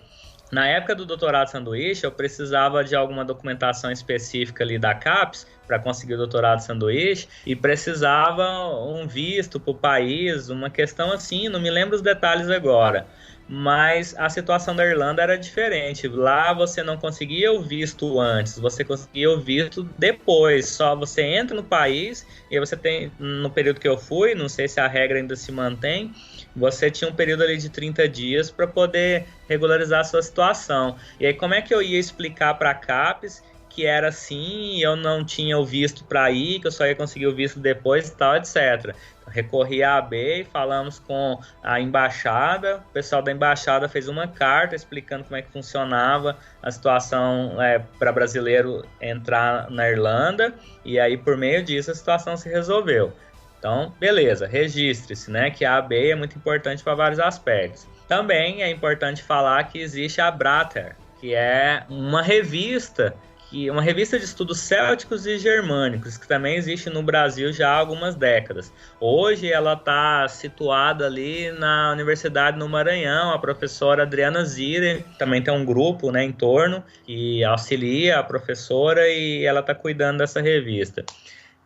Na época do doutorado sanduíche, eu precisava de alguma documentação específica ali da CAPES para conseguir o doutorado sanduíche e precisava um visto para o país, uma questão assim, não me lembro os detalhes agora. mas a situação da Irlanda era diferente. Lá você não conseguia o visto antes, você conseguia o visto depois. Só você entra no país e aí você tem, no período que eu fui, não sei se a regra ainda se mantém, você tinha um período ali de 30 dias para poder regularizar a sua situação. E aí como é que eu ia explicar para a CAPES que era assim, eu não tinha o visto para ir, que eu só ia conseguir o visto depois e tal, etc. Recorri à AB, falamos com a embaixada, o pessoal da embaixada fez uma carta explicando como é que funcionava a situação para brasileiro entrar na Irlanda, e aí por meio disso a situação se resolveu. Então, beleza, registre-se, né, que a AB é muito importante para vários aspectos. Também é importante falar que existe a Brater, que é uma revista de estudos célticos e germânicos, que também existe no Brasil já há algumas décadas. Hoje ela está situada ali na Universidade no Maranhão, a professora Adriana Zire, também tem um grupo, né, em torno, que auxilia a professora e ela está cuidando dessa revista.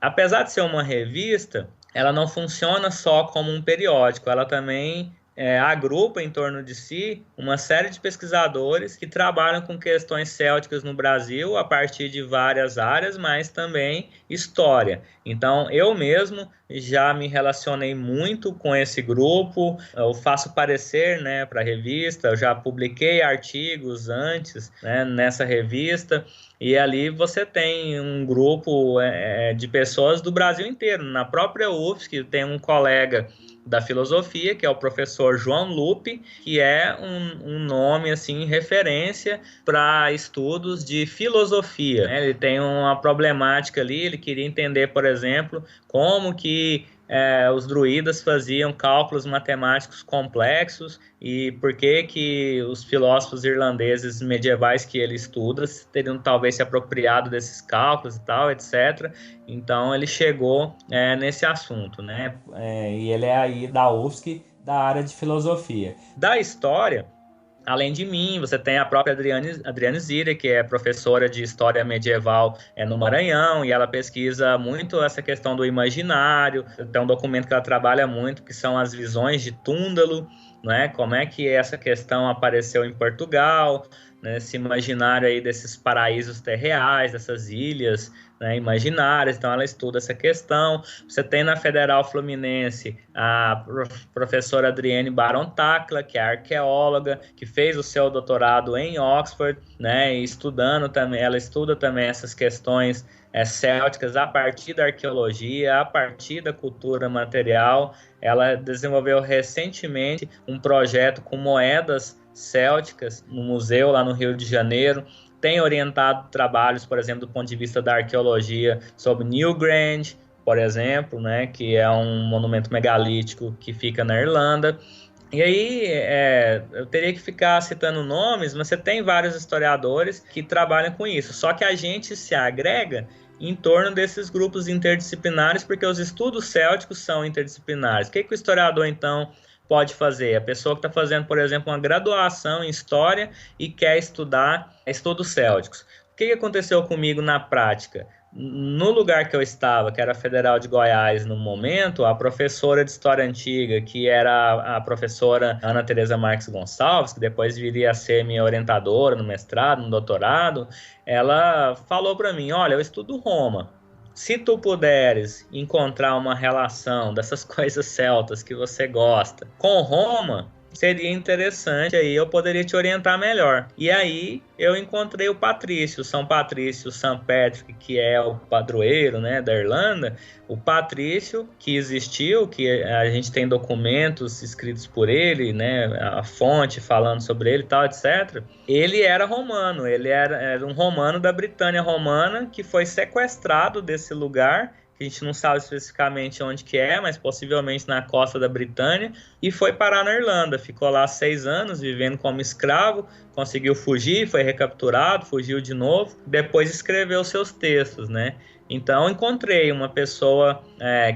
Apesar de ser uma revista, ela não funciona só como um periódico, ela também agrupa em torno de si uma série de pesquisadores que trabalham com questões célticas no Brasil a partir de várias áreas, mas também história. Então, eu mesmo já me relacionei muito com esse grupo, eu faço parecer, né, para a revista, eu já publiquei artigos antes, né, nessa revista, e ali você tem um grupo de pessoas do Brasil inteiro. Na própria UFSC tem um colega da filosofia, que é o professor João Lupe, que é um nome, assim, referência para estudos de filosofia. Ele tem uma problemática ali, ele queria entender, por exemplo, como que os druidas faziam cálculos matemáticos complexos e por que os filósofos irlandeses medievais que ele estuda teriam talvez se apropriado desses cálculos e tal, etc. Então ele chegou nesse assunto, né? E ele é aí da UFSC, da área de filosofia. Da história, além de mim, você tem a própria Adriane Zire, que é professora de História Medieval no Maranhão, e ela pesquisa muito essa questão do imaginário. Tem um documento que ela trabalha muito, que são as visões de Túndalo, né? Como é que essa questão apareceu em Portugal, né? Esse imaginário aí desses paraísos terreais, dessas ilhas, né, imaginárias. Então ela estuda essa questão. Você tem na Federal Fluminense a professora Adrienne Baron Tacla, que é arqueóloga, que fez o seu doutorado em Oxford, né, e ela estuda também essas questões célticas a partir da arqueologia, a partir da cultura material. Ela desenvolveu recentemente um projeto com moedas célticas no museu lá no Rio de Janeiro. Tem orientado trabalhos, por exemplo, do ponto de vista da arqueologia, sobre Newgrange, por exemplo, né, que é um monumento megalítico que fica na Irlanda. E aí, eu teria que ficar citando nomes, mas você tem vários historiadores que trabalham com isso. Só que a gente se agrega em torno desses grupos interdisciplinares, porque os estudos célticos são interdisciplinares. O que o historiador, então, pode fazer? A pessoa que está fazendo, por exemplo, uma graduação em História e quer estudar estudos célticos. O que aconteceu comigo na prática? No lugar que eu estava, que era a Federal de Goiás no momento, a professora de História Antiga, que era a professora Ana Teresa Marques Gonçalves, que depois viria a ser minha orientadora no mestrado, no doutorado, ela falou para mim, olha, eu estudo Roma. Se tu puderes encontrar uma relação dessas coisas celtas que você gosta com Roma, seria interessante, aí eu poderia te orientar melhor. E aí eu encontrei o Patrício, São Patrício St. Patrick, que é o padroeiro, né, da Irlanda. O Patrício, que existiu, que a gente tem documentos escritos por ele, né, a fonte falando sobre ele e tal, etc. Ele era romano, ele era um romano da Britânia Romana que foi sequestrado desse lugar, que a gente não sabe especificamente onde que é, mas possivelmente na costa da Britânia, e foi parar na Irlanda. Ficou lá 6 anos vivendo como escravo, conseguiu fugir, foi recapturado, fugiu de novo, depois escreveu seus textos, né? Então encontrei uma pessoa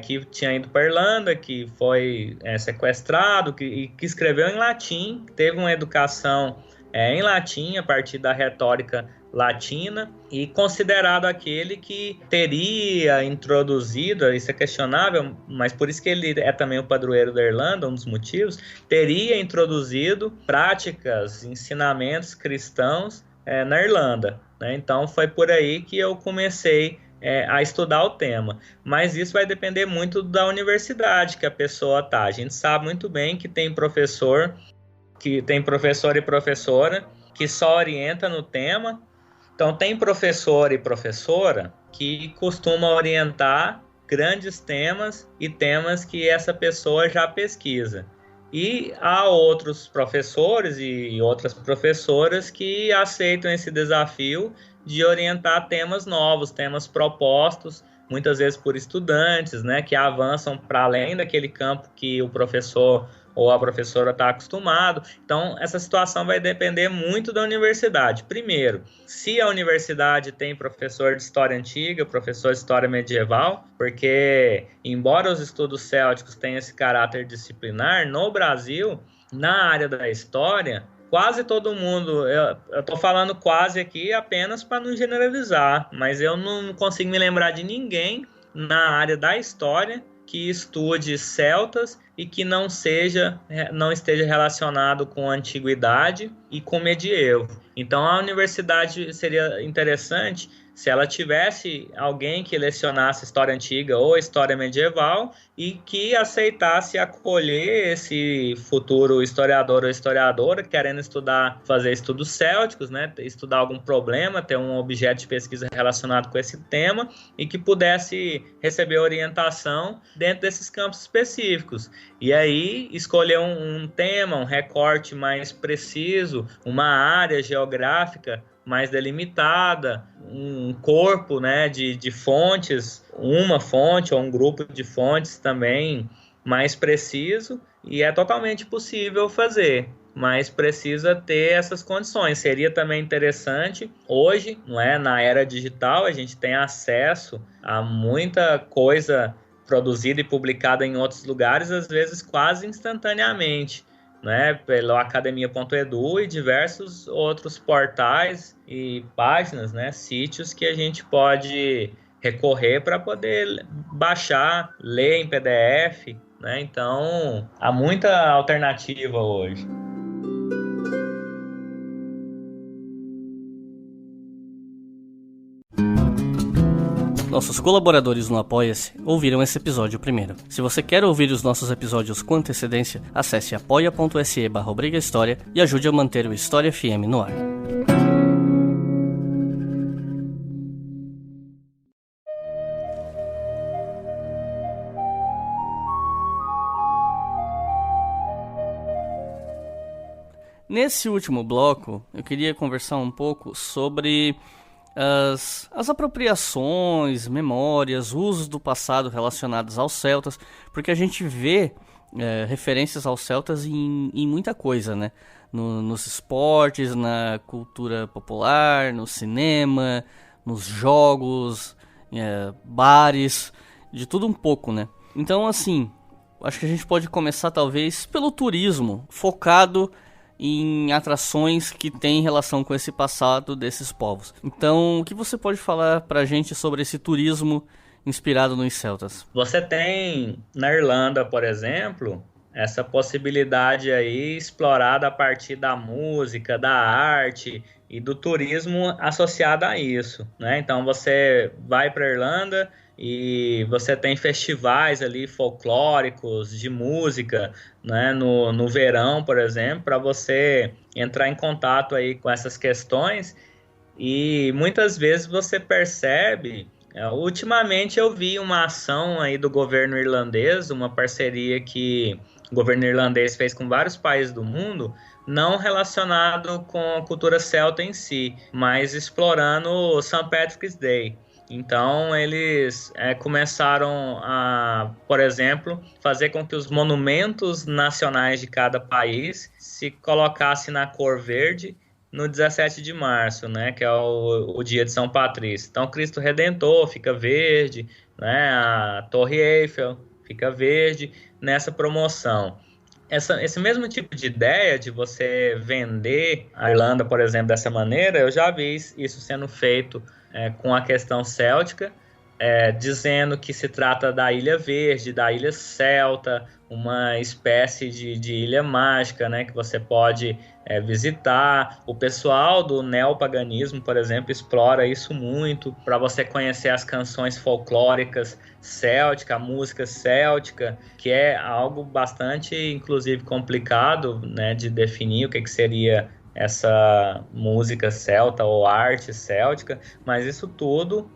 que tinha ido para a Irlanda, que foi sequestrado, que escreveu em latim, teve uma educação em latim a partir da retórica latina e considerado aquele que teria introduzido, isso é questionável, mas por isso que ele é também o padroeiro da Irlanda, um dos motivos, teria introduzido práticas, ensinamentos cristãos na Irlanda, né? Então foi por aí que eu comecei a estudar o tema, mas isso vai depender muito da universidade que a pessoa está. A gente sabe muito bem que tem professor e professora que só orienta no tema. Então tem professor e professora que costuma orientar grandes temas e temas que essa pessoa já pesquisa. E há outros professores e outras professoras que aceitam esse desafio de orientar temas novos, temas propostos, muitas vezes por estudantes, né, que avançam para além daquele campo que o professor ou a professora está acostumado. Então, essa situação vai depender muito da universidade. Primeiro, se a universidade tem professor de história antiga, professor de história medieval, porque, embora os estudos célticos tenham esse caráter disciplinar, no Brasil, na área da história, quase todo mundo, eu estou falando quase aqui apenas para não generalizar, mas eu não consigo me lembrar de ninguém na área da história que estude celtas e que não esteja relacionado com a antiguidade e com o medievo. Então a universidade seria interessante se ela tivesse alguém que lecionasse história antiga ou história medieval e que aceitasse acolher esse futuro historiador ou historiadora querendo fazer estudos célticos, né, estudar algum problema, ter um objeto de pesquisa relacionado com esse tema e que pudesse receber orientação dentro desses campos específicos. E aí escolher um tema, um recorte mais preciso, uma área geográfica mais delimitada, um corpo, né, de fontes, uma fonte ou um grupo de fontes também mais preciso, e é totalmente possível fazer, mas precisa ter essas condições. Seria também interessante, hoje, não é, na era digital, a gente tem acesso a muita coisa produzida e publicada em outros lugares, às vezes quase instantaneamente, né, pelo academia.edu e diversos outros portais e páginas, né, sítios que a gente pode recorrer para poder baixar, ler em PDF, né? Então há muita alternativa hoje. Nossos colaboradores no Apoia-se ouviram esse episódio primeiro. Se você quer ouvir os nossos episódios com antecedência, acesse apoia.se/obrigahistoria e ajude a manter o História FM no ar. Nesse último bloco, eu queria conversar um pouco sobre as apropriações, memórias, usos do passado relacionados aos celtas, porque a gente vê referências aos celtas em muita coisa, né? Nos esportes, na cultura popular, no cinema, nos jogos, bares, de tudo um pouco, né? Então, assim, acho que a gente pode começar talvez pelo turismo, focado em atrações que têm relação com esse passado desses povos. Então, o que você pode falar pra gente sobre esse turismo inspirado nos celtas? Você tem na Irlanda, por exemplo, essa possibilidade aí explorada a partir da música, da arte e do turismo associado a isso, né? Então você vai para a Irlanda e você tem festivais ali folclóricos de música, né, no verão, por exemplo, para você entrar em contato aí com essas questões. E muitas vezes você percebe, ultimamente eu vi uma ação aí do governo irlandês, uma parceria que o governo irlandês fez com vários países do mundo, não relacionado com a cultura celta em si, mas explorando o St. Patrick's Day. Então, eles começaram a, por exemplo, fazer com que os monumentos nacionais de cada país se colocassem na cor verde no 17 de março, né, que é o dia de São Patrício. Então, Cristo Redentor fica verde, né, a Torre Eiffel fica verde nessa promoção. esse mesmo tipo de ideia de você vender a Irlanda, por exemplo, dessa maneira, eu já vi isso sendo feito com a questão céltica, dizendo que se trata da Ilha Verde, da Ilha Celta, uma espécie de ilha mágica, né, que você pode visitar. O pessoal do neopaganismo, por exemplo, explora isso muito para você conhecer as canções folclóricas célticas, a música céltica, que é algo bastante, inclusive, complicado, né, de definir o que seria essa música celta ou arte céltica, mas isso tudo,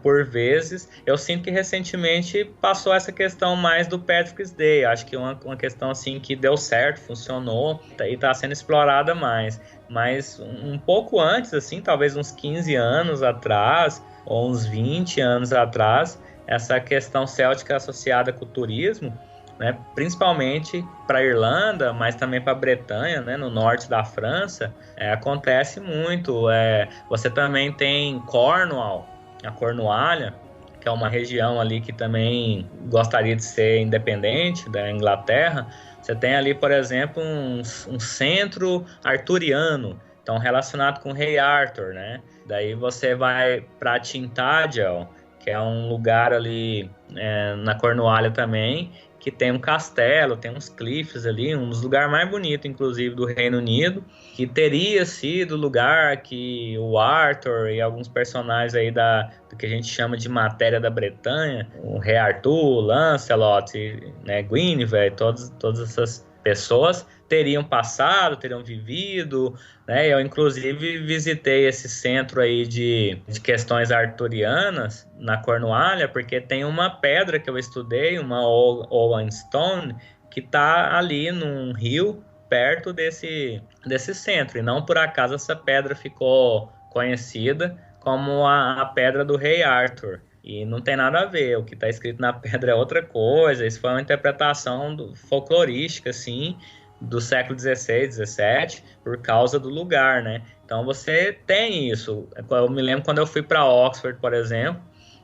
por vezes, eu sinto que recentemente passou essa questão mais do Patrick's Day, acho que uma questão assim que deu certo, funcionou e está sendo explorada mais, mas um pouco antes, assim, talvez uns 15 anos atrás, ou uns 20 anos atrás, essa questão céltica associada com o turismo, né, principalmente para a Irlanda, mas também para a Bretanha, né, no norte da França, acontece muito. Você também tem Cornwall, a Cornualha, que é uma região ali que também gostaria de ser independente da Inglaterra. Você tem ali, por exemplo, um centro arturiano, então relacionado com o rei Arthur, né? Daí você vai para Tintagel, que é um lugar ali na Cornualha também, que tem um castelo, tem uns cliffs ali, um dos lugares mais bonitos, inclusive, do Reino Unido, que teria sido o lugar que o Arthur e alguns personagens aí do que a gente chama de matéria da Bretanha, o Rei Arthur, Lancelot, né, Guinevere, todas essas pessoas teriam passado, teriam vivido, né? Eu, inclusive, visitei esse centro aí de questões arturianas na Cornualha, porque tem uma pedra que eu estudei, uma Owen Stone, que está ali num rio perto desse centro, e não por acaso essa pedra ficou conhecida como a pedra do rei Arthur. E não tem nada a ver, o que está escrito na pedra é outra coisa, isso foi uma interpretação folclorística, assim, do século XVI, XVII, por causa do lugar, né? Então você tem isso. Eu me lembro quando eu fui para Oxford, por exemplo,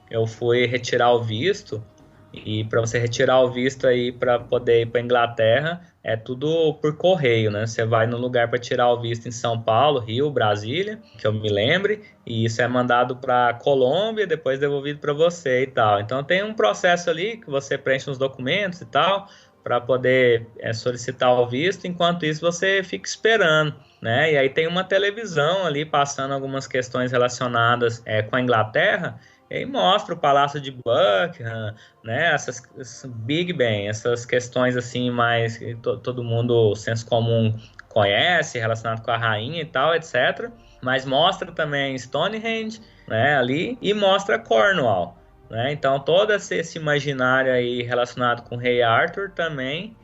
eu fui retirar o visto, e para você retirar o visto aí para poder ir para Inglaterra, é tudo por correio, né? Você vai no lugar para tirar o visto em São Paulo, Rio, Brasília, que eu me lembre, e isso é mandado para Colômbia, depois devolvido para você e tal. Então tem um processo ali que você preenche uns documentos e tal, para poder solicitar o visto, enquanto isso você fica esperando, né? E aí tem uma televisão ali passando algumas questões relacionadas com a Inglaterra, e aí mostra o Palácio de Buckingham, né? Essas Big Ben, essas questões assim mais que todo mundo, senso comum, conhece, relacionado com a rainha e tal, etc. Mas mostra também Stonehenge, né? Ali, e mostra Cornwall, né? Então todo esse imaginário aí relacionado com o rei Arthur também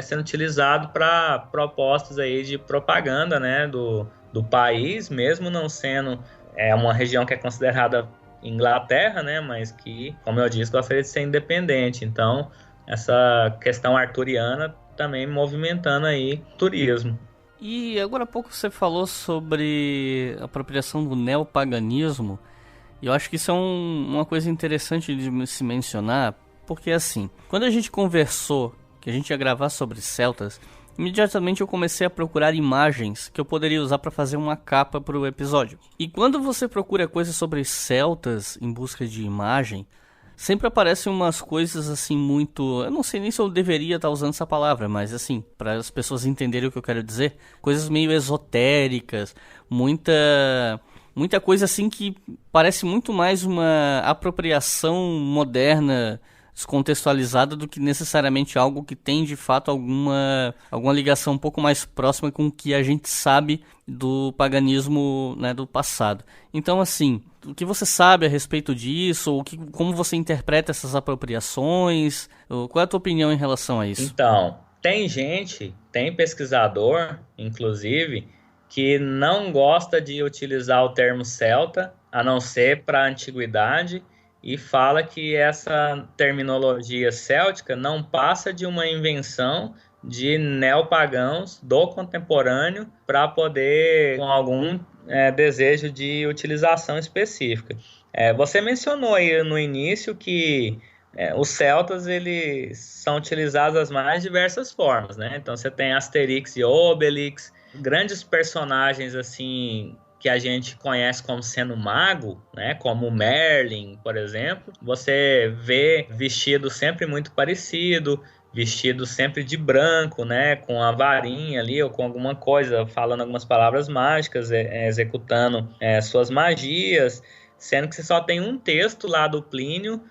sendo utilizado para propostas aí de propaganda, né? do país, mesmo não sendo uma região que é considerada Inglaterra, né? Mas que, como eu disse, gostaria de ser independente. Então essa questão arturiana também movimentando aí o turismo. E agora há pouco você falou sobre a apropriação do neopaganismo. E eu acho que isso é uma coisa interessante de se mencionar, porque assim, quando a gente conversou que a gente ia gravar sobre celtas, imediatamente eu comecei a procurar imagens que eu poderia usar para fazer uma capa para o episódio. E quando você procura coisas sobre celtas em busca de imagem, sempre aparecem umas coisas assim muito... Eu não sei nem se eu deveria estar usando essa palavra, mas assim, para as pessoas entenderem o que eu quero dizer, coisas meio esotéricas, muita coisa assim que parece muito mais uma apropriação moderna, descontextualizada, do que necessariamente algo que tem de fato alguma ligação um pouco mais próxima com o que a gente sabe do paganismo, né, do passado. Então, assim, o que você sabe a respeito disso, ou como você interpreta essas apropriações, qual é a tua opinião em relação a isso? Então, tem pesquisador, inclusive, que não gosta de utilizar o termo celta, a não ser para a antiguidade, e fala que essa terminologia céltica não passa de uma invenção de neopagãos do contemporâneo para poder, com algum desejo de utilização específica. Você mencionou aí no início que os celtas, eles são utilizados das mais diversas formas, né? Então você tem Asterix e Obelix, grandes personagens assim que a gente conhece como sendo mago, né? Como Merlin, por exemplo. Você vê vestido sempre muito parecido, vestido sempre de branco, né? Com a varinha ali ou com alguma coisa, falando algumas palavras mágicas, executando suas magias, sendo que você só tem um texto lá do Plínio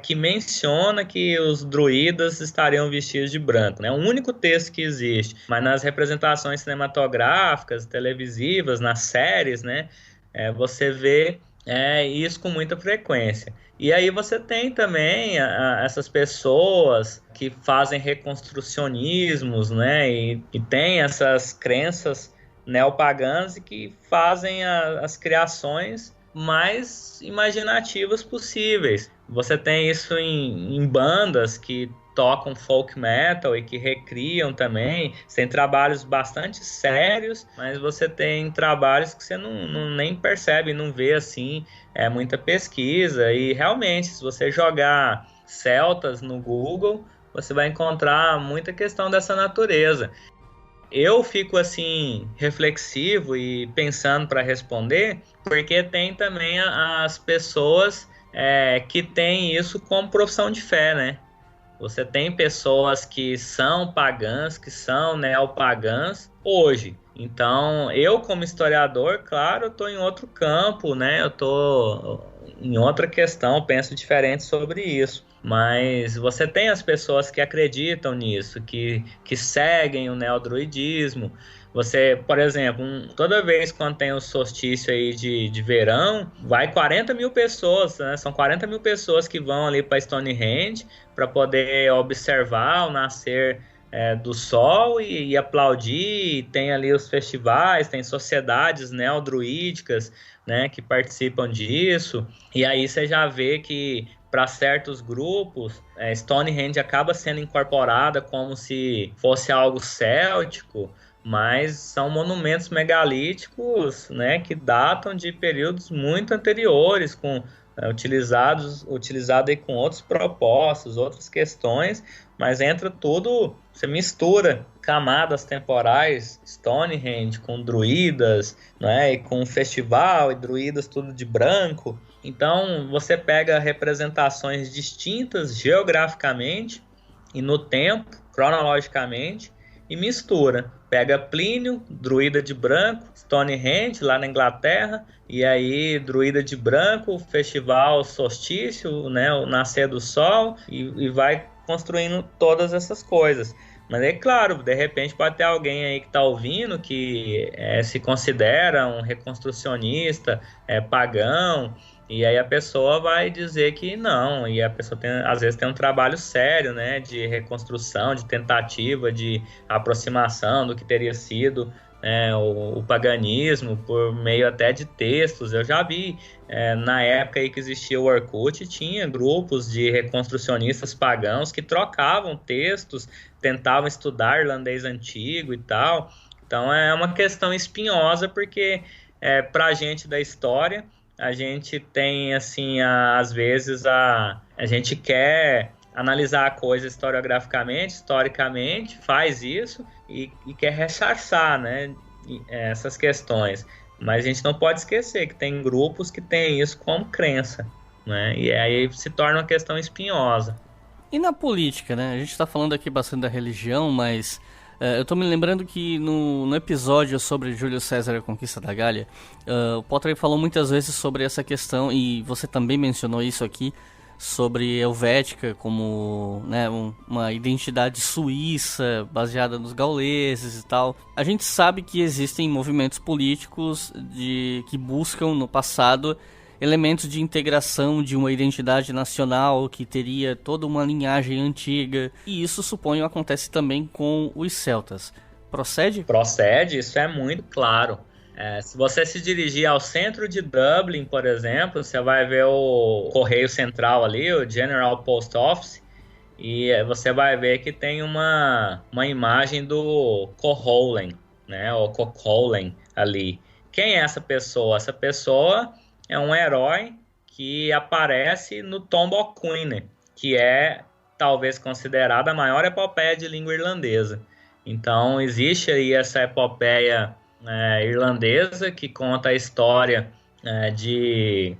que menciona que os druidas estariam vestidos de branco, né? O único texto que existe, mas nas representações cinematográficas, televisivas, nas séries, né? Você vê isso com muita frequência. E aí você tem também essas pessoas que fazem reconstrucionismos, né? E tem essas crenças neopagãs e que fazem as criações mais imaginativas possíveis. Você tem isso em bandas que tocam folk metal e que recriam também. Você tem trabalhos bastante sérios, mas você tem trabalhos que você não nem percebe, não vê assim, muita pesquisa. E realmente, se você jogar celtas no Google, você vai encontrar muita questão dessa natureza. Eu fico assim reflexivo e pensando para responder, porque tem também as pessoas que têm isso como profissão de fé, né? Você tem pessoas que são pagãs, que são neopagãs hoje. Então, eu como historiador, claro, eu estou em outro campo, né? Eu estou em outra questão, penso diferente sobre isso. Mas você tem as pessoas que acreditam nisso, que seguem o neodruidismo. Você, por exemplo, toda vez quando tem o solstício aí de verão, vai 40 mil pessoas, né? São 40 mil pessoas que vão ali para Stonehenge para poder observar o nascer do sol e aplaudir. E tem ali os festivais, tem sociedades neodruídicas, né, que participam disso. E aí você já vê que para certos grupos, Stonehenge acaba sendo incorporada como se fosse algo céltico, mas são monumentos megalíticos, né, que datam de períodos muito anteriores, utilizado aí com outros propósitos, outras questões, mas entra tudo, você mistura camadas temporais, Stonehenge com druidas, né, e com festival e druidas tudo de branco. Então você pega representações distintas geograficamente e no tempo, cronologicamente, e mistura. Pega Plínio, druida de branco, Stonehenge, lá na Inglaterra, e aí druida de branco, festival solstício, né, o nascer do sol, e vai construindo todas essas coisas. Mas é claro, de repente pode ter alguém aí que está ouvindo que se considera um reconstrucionista, pagão, e aí a pessoa vai dizer que não, e a pessoa às vezes tem um trabalho sério, né, de reconstrução, de tentativa, de aproximação do que teria sido o paganismo, por meio até de textos. Eu já vi, na época aí que existia o Orkut, tinha grupos de reconstrucionistas pagãos que trocavam textos, tentavam estudar irlandês antigo e tal. Então é uma questão espinhosa, porque para a gente da história, a gente tem, assim, às vezes, a gente quer analisar a coisa historicamente, faz isso e quer ressarçar, né, essas questões. Mas a gente não pode esquecer que tem grupos que têm isso como crença, né, e aí se torna uma questão espinhosa. E na política, né? A gente está falando aqui bastante da religião, mas eu tô me lembrando que no episódio sobre Júlio César e a Conquista da Gália, o Potter falou muitas vezes sobre essa questão, e você também mencionou isso aqui, sobre Helvética como, né, uma identidade suíça baseada nos gauleses e tal. A gente sabe que existem movimentos políticos que buscam no passado elementos de integração de uma identidade nacional que teria toda uma linhagem antiga, e isso, suponho, acontece também com os celtas. Procede? Procede, isso é muito claro. Se você se dirigir ao centro de Dublin, por exemplo, você vai ver o Correio Central ali, o General Post Office, e você vai ver que tem uma imagem do Cuchulainn, né, o Cuchulainn ali. Quem é essa pessoa? Essa pessoa é um herói que aparece no Tomb of Queen, que é talvez considerada a maior epopeia de língua irlandesa. Então, existe aí essa epopeia irlandesa que conta a história de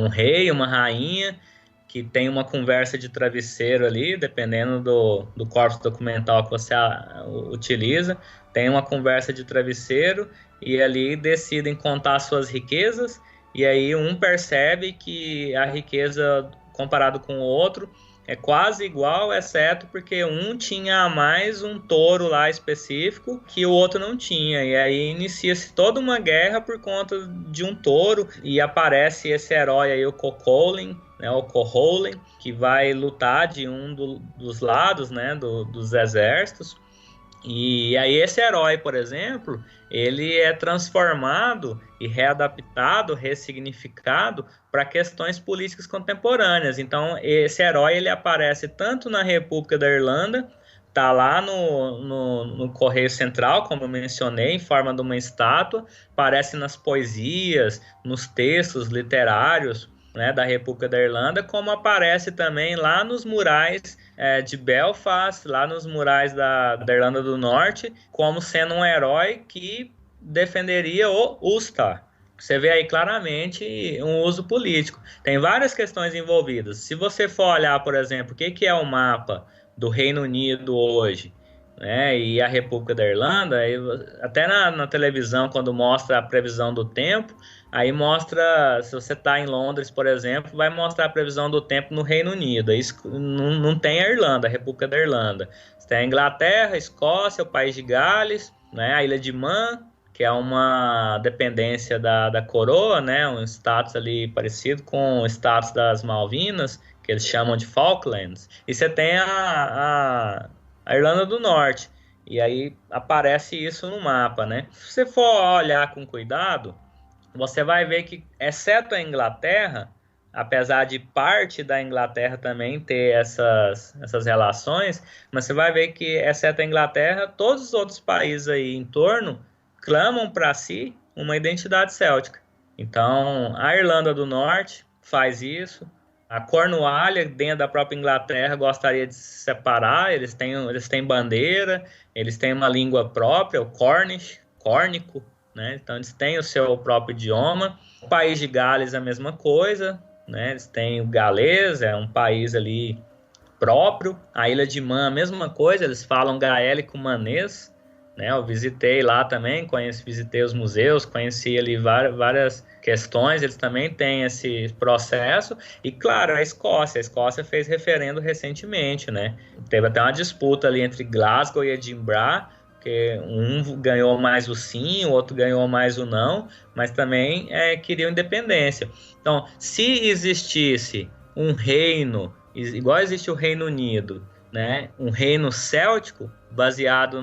um rei, uma rainha, que tem uma conversa de travesseiro ali, dependendo do corpus documental que você utiliza, tem uma conversa de travesseiro e ali decidem contar suas riquezas, e aí um percebe que a riqueza comparado com o outro é quase igual, exceto porque um tinha a mais um touro lá específico que o outro não tinha. E aí inicia-se toda uma guerra por conta de um touro. E aparece esse herói aí, o Cuchulainn, né, o Cuchulainn, que vai lutar de um dos lados, né, dos exércitos. E aí esse herói, por exemplo, ele é transformado e readaptado, ressignificado para questões políticas contemporâneas. Então esse herói ele aparece tanto na República da Irlanda, está lá no Correio Central, como eu mencionei, em forma de uma estátua, aparece nas poesias, nos textos literários, né, da República da Irlanda, como aparece também lá nos murais de Belfast, lá nos murais da Irlanda do Norte, como sendo um herói que defenderia o Ulster. Você vê aí claramente um uso político. Tem várias questões envolvidas. Se você for olhar, por exemplo, o que é o mapa do Reino Unido hoje, né, e a República da Irlanda, até na televisão, quando mostra a previsão do tempo, aí mostra, se você está em Londres, por exemplo, vai mostrar a previsão do tempo no Reino Unido. Isso não tem a Irlanda, a República da Irlanda. Você tem a Inglaterra, a Escócia, o País de Gales, né, a Ilha de Man, que é uma dependência da coroa, né, um status ali parecido com o status das Malvinas, que eles chamam de Falklands. E você tem a Irlanda do Norte, e aí aparece isso no mapa, né? Se você for olhar com cuidado, você vai ver que, exceto a Inglaterra, apesar de parte da Inglaterra também ter essas relações, mas você vai ver que, exceto a Inglaterra, todos os outros países aí em torno clamam para si uma identidade céltica. Então, a Irlanda do Norte faz isso. A Cornualha, dentro da própria Inglaterra, gostaria de se separar. Eles têm bandeira, eles têm uma língua própria, o Cornish, córnico, né? Então, eles têm o seu próprio idioma. O País de Gales é a mesma coisa, né? Eles têm o galês, é um país ali próprio. A Ilha de Man, a mesma coisa, eles falam gaélico-manês, né? Eu visitei lá também, visitei os museus, conheci ali várias questões, eles também têm esse processo. E claro, a Escócia fez referendo recentemente, né? Teve até uma disputa ali entre Glasgow e Edinburgh, porque um ganhou mais o sim, o outro ganhou mais o não, mas também queriam independência. Então, se existisse um reino, igual existe o Reino Unido, né, um reino céltico, baseado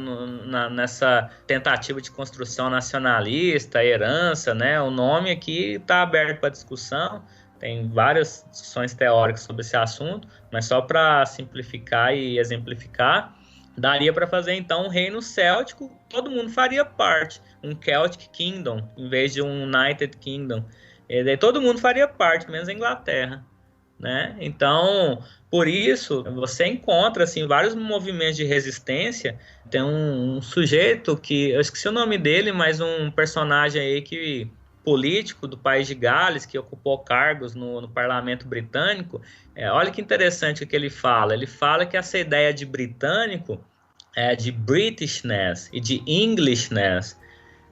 nessa tentativa de construção nacionalista, herança, né, o nome aqui está aberto para discussão, tem várias discussões teóricas sobre esse assunto, mas só para simplificar e exemplificar, daria para fazer então um reino céltico, todo mundo faria parte, um Celtic Kingdom, em vez de um United Kingdom, e daí todo mundo faria parte, menos a Inglaterra, né? Então, por isso, você encontra assim, vários movimentos de resistência. Tem um sujeito que, eu esqueci o nome dele, mas um personagem aí político do País de Gales, que ocupou cargos no parlamento britânico. Olha que interessante o que ele fala. Ele fala que essa ideia de britânico, de Britishness e de Englishness,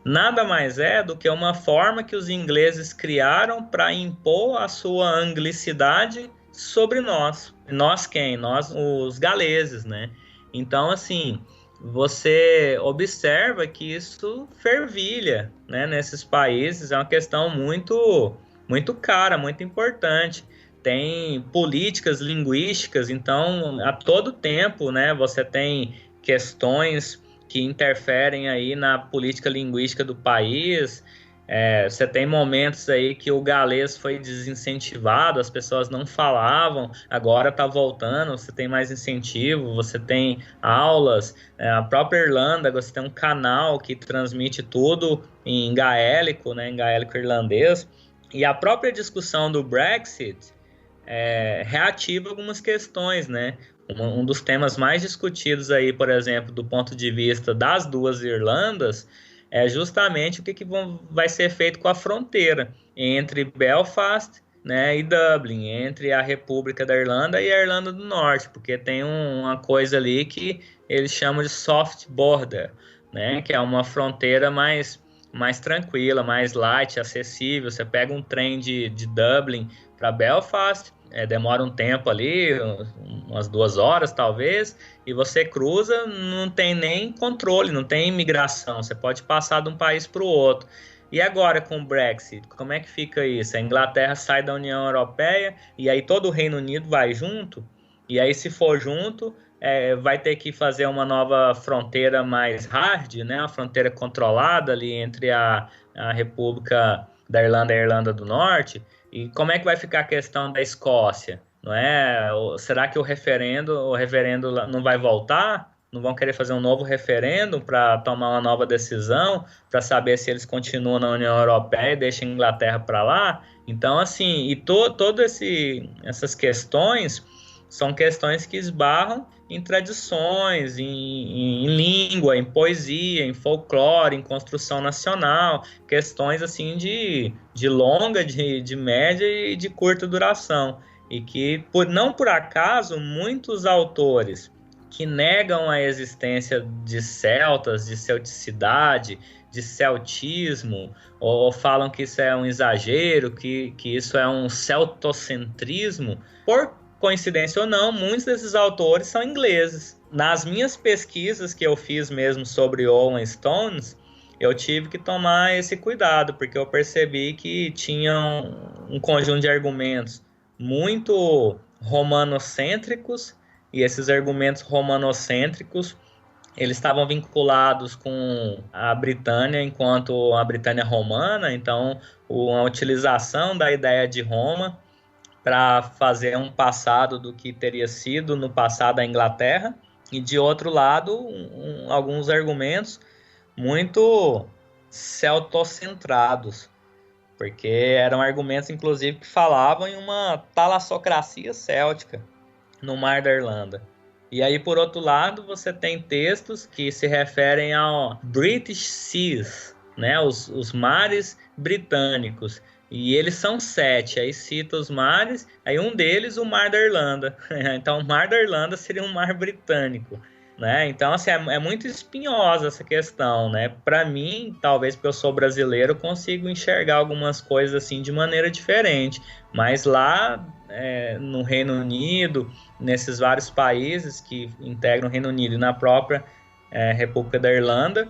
nada mais é do que uma forma que os ingleses criaram para impor a sua anglicidade sobre nós. Nós quem? Nós, os galeses, né? Então, assim, você observa que isso fervilha, né, nesses países. É uma questão muito, muito cara, muito importante. Tem políticas linguísticas, então, a todo tempo, né, você tem questões que interferem aí na política linguística do país. Você tem momentos aí que o galês foi desincentivado, as pessoas não falavam, agora está voltando, você tem mais incentivo, você tem aulas, a própria Irlanda, você tem um canal que transmite tudo em gaélico, né, em gaélico irlandês, e a própria discussão do Brexit reativa algumas questões, né? Um dos temas mais discutidos aí, por exemplo, do ponto de vista das duas Irlandas, é justamente o que vai ser feito com a fronteira entre Belfast, né, e Dublin, entre a República da Irlanda e a Irlanda do Norte, porque tem uma coisa ali que eles chamam de soft border, né, que é uma fronteira mais tranquila, mais light, acessível. Você pega um trem de Dublin para Belfast, demora um tempo ali, umas 2 horas talvez, e você cruza, não tem nem controle, não tem imigração, você pode passar de um país para o outro. E agora com o Brexit, como é que fica isso? A Inglaterra sai da União Europeia e aí todo o Reino Unido vai junto, e aí se for junto, vai ter que fazer uma nova fronteira mais hard, né? Uma fronteira controlada ali entre a República da Irlanda e a Irlanda do Norte. E como é que vai ficar a questão da Escócia? Não é? Será que o referendo não vai voltar? Não vão querer fazer um novo referendo para tomar uma nova decisão, para saber se eles continuam na União Europeia e deixam a Inglaterra para lá? Então, assim, e todas essas questões são questões que esbarram em tradições, em língua, em poesia, em folclore, em construção nacional, questões assim de longa, de média e de curta duração. E que, não por acaso, muitos autores que negam a existência de celtas, de celticidade, de celtismo, ou falam que isso é um exagero, que isso é um celtocentrismo, por coincidência ou não, muitos desses autores são ingleses. Nas minhas pesquisas que eu fiz mesmo sobre Owen Stones, eu tive que tomar esse cuidado, porque eu percebi que tinha um conjunto de argumentos muito romanocêntricos, e esses argumentos romanocêntricos, eles estavam vinculados com a Britânia enquanto a Britânia romana, então a utilização da ideia de Roma para fazer um passado do que teria sido no passado a Inglaterra, e de outro lado, alguns argumentos muito celtocentrados, porque eram argumentos, inclusive, que falavam em uma talassocracia céltica no Mar da Irlanda. E aí, por outro lado, você tem textos que se referem ao British Seas, né, os mares britânicos. E eles são 7, aí cita os mares, aí um deles o Mar da Irlanda. Então o Mar da Irlanda seria um mar britânico, né? Então assim, é muito espinhosa essa questão, né? Para mim, talvez porque eu sou brasileiro, eu consigo enxergar algumas coisas assim de maneira diferente, mas lá no Reino Unido, nesses vários países que integram o Reino Unido e na própria República da Irlanda,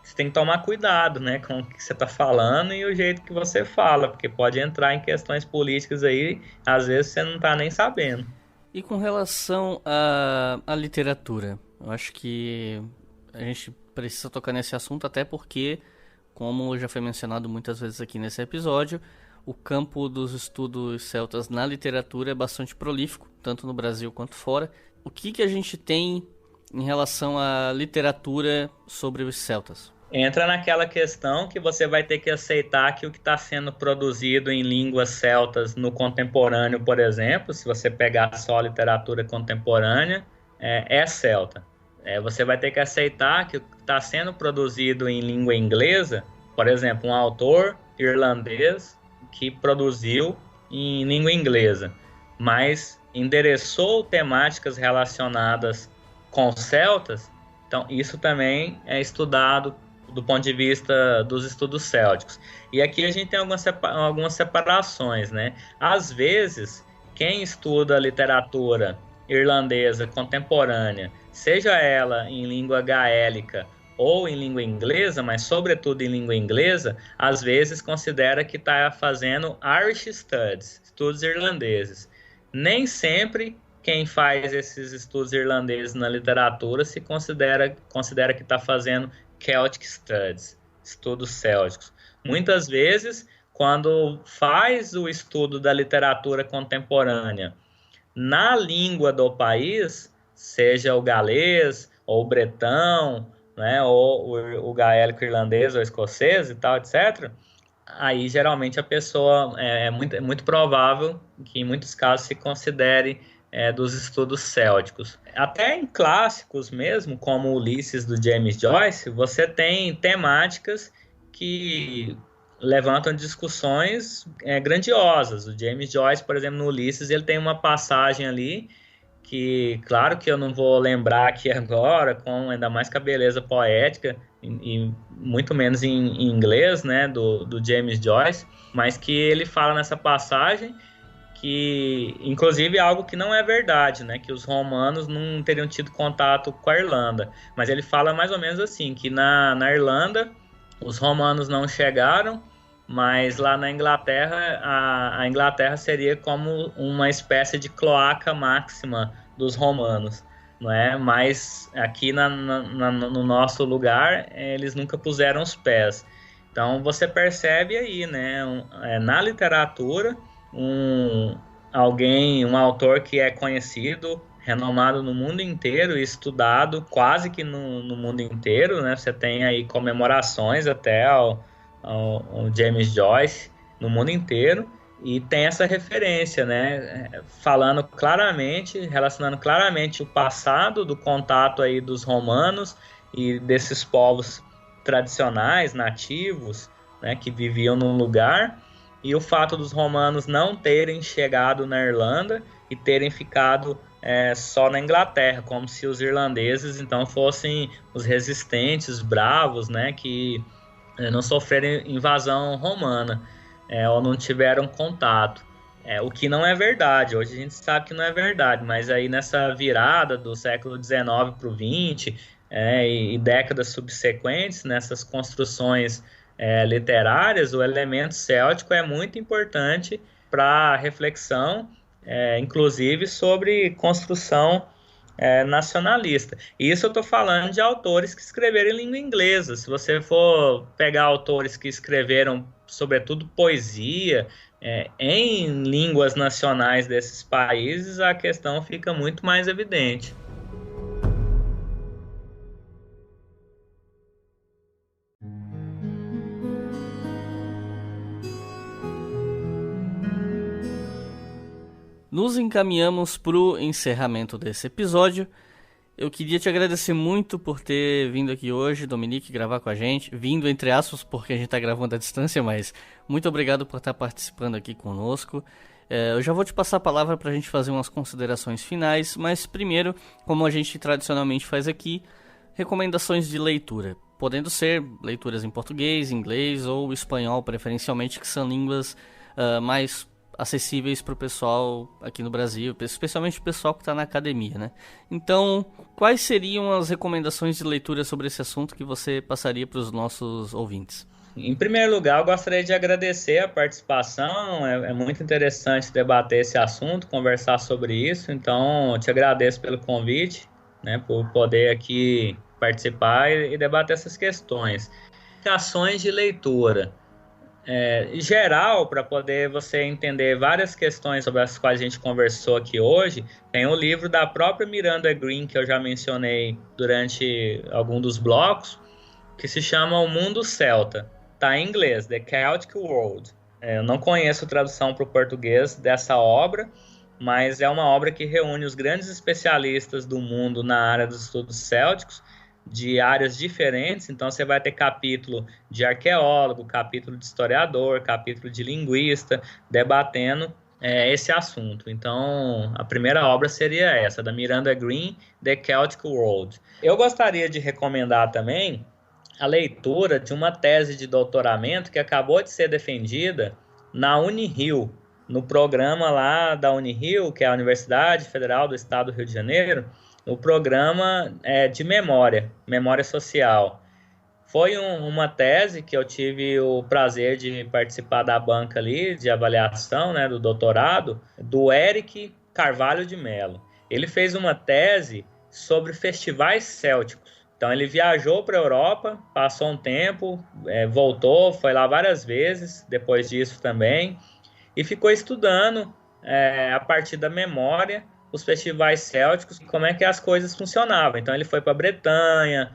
você tem que tomar cuidado, né, com o que você está falando e o jeito que você fala, porque pode entrar em questões políticas aí, às vezes você não está nem sabendo. E com relação à literatura, eu acho que a gente precisa tocar nesse assunto, até porque, como já foi mencionado muitas vezes aqui nesse episódio, o campo dos estudos celtas na literatura é bastante prolífico, tanto no Brasil quanto fora. O que a gente tem em relação à literatura sobre os celtas? Entra naquela questão que você vai ter que aceitar que o que está sendo produzido em línguas celtas no contemporâneo, por exemplo, se você pegar só a literatura contemporânea, é celta. Você vai ter que aceitar que o que está sendo produzido em língua inglesa, por exemplo, um autor irlandês que produziu em língua inglesa, mas endereçou temáticas relacionadas com celtas, então isso também é estudado do ponto de vista dos estudos célticos. E aqui a gente tem algumas separações, né? Às vezes, quem estuda literatura irlandesa contemporânea, seja ela em língua gaélica ou em língua inglesa, mas sobretudo em língua inglesa, às vezes considera que está fazendo Irish Studies, estudos irlandeses. Nem sempre quem faz esses estudos irlandeses na literatura se considera que está fazendo Celtic Studies, estudos célticos. Muitas vezes, quando faz o estudo da literatura contemporânea na língua do país, seja o galês, ou o bretão, né, ou o gaélico irlandês ou escocês e tal, etc., aí geralmente a pessoa é muito provável que em muitos casos se considere dos estudos célticos. Até em clássicos mesmo, como Ulisses do James Joyce, você tem temáticas que levantam discussões grandiosas. O James Joyce, por exemplo, no Ulisses, ele tem uma passagem ali que, claro que eu não vou lembrar aqui agora, com ainda mais com a beleza poética, e muito menos em inglês, né, do James Joyce, mas que ele fala nessa passagem que, inclusive, é algo que não é verdade, né, que os romanos não teriam tido contato com a Irlanda, mas ele fala mais ou menos assim, que na Irlanda os romanos não chegaram, mas lá na Inglaterra, a Inglaterra seria como uma espécie de cloaca máxima dos romanos, não é? Mas aqui no nosso lugar, eles nunca puseram os pés. Então você percebe aí, né, na literatura, um autor que é conhecido, renomado no mundo inteiro e estudado quase que no mundo inteiro, né? Você tem aí comemorações até ao James Joyce no mundo inteiro, e tem essa referência, né, falando claramente, relacionando claramente o passado do contato aí dos romanos e desses povos tradicionais, nativos, né, que viviam no lugar, e o fato dos romanos não terem chegado na Irlanda e terem ficado só na Inglaterra, como se os irlandeses então fossem os resistentes, bravos, né, que não sofreram invasão romana, ou não tiveram contato. O que não é verdade, hoje a gente sabe que não é verdade, mas aí nessa virada do século XIX para o XX, e décadas subsequentes, nessas construções literárias, o elemento céltico é muito importante para a reflexão, inclusive sobre construção nacionalista. E isso eu estou falando de autores que escreveram em língua inglesa. Se você for pegar autores que escreveram, sobretudo, poesia em línguas nacionais desses países, a questão fica muito mais evidente. Nos encaminhamos para o encerramento desse episódio. Eu queria te agradecer muito por ter vindo aqui hoje, Dominique, gravar com a gente. Vindo entre aspas, porque a gente está gravando à distância, mas muito obrigado por estar participando aqui conosco. Eu já vou te passar a palavra para a gente fazer umas considerações finais, mas primeiro, como a gente tradicionalmente faz aqui, recomendações de leitura. Podendo ser leituras em português, inglês ou espanhol, preferencialmente, que são línguas mais acessíveis para o pessoal aqui no Brasil, especialmente o pessoal que está na academia, né? Então, quais seriam as recomendações de leitura sobre esse assunto que você passaria para os nossos ouvintes? Em primeiro lugar, eu gostaria de agradecer a participação, é muito interessante debater esse assunto, conversar sobre isso, então eu te agradeço pelo convite, né, por poder aqui participar e debater essas questões. Ações de leitura. Geral, para poder você entender várias questões sobre as quais a gente conversou aqui hoje, tem o livro da própria Miranda Green, que eu já mencionei durante algum dos blocos, que se chama O Mundo Celta. Está em inglês, The Celtic World. Eu não conheço tradução para o português dessa obra, mas é uma obra que reúne os grandes especialistas do mundo na área dos estudos célticos, de áreas diferentes. Então você vai ter capítulo de arqueólogo, capítulo de historiador, capítulo de linguista, debatendo esse assunto. Então a primeira obra seria essa, da Miranda Green, The Celtic World. Eu gostaria de recomendar também a leitura de uma tese de doutoramento que acabou de ser defendida na Unirio, no programa lá da Unirio, que é a Universidade Federal do Estado do Rio de Janeiro, o programa de memória social. Foi uma tese que eu tive o prazer de participar da banca ali, de avaliação, né, do doutorado, do Eric Carvalho de Mello. Ele fez uma tese sobre festivais célticos. Então ele viajou para a Europa, passou um tempo, voltou, foi lá várias vezes, depois disso também, e ficou estudando a partir da memória os festivais célticos, como é que as coisas funcionavam. Então ele foi para a Bretanha,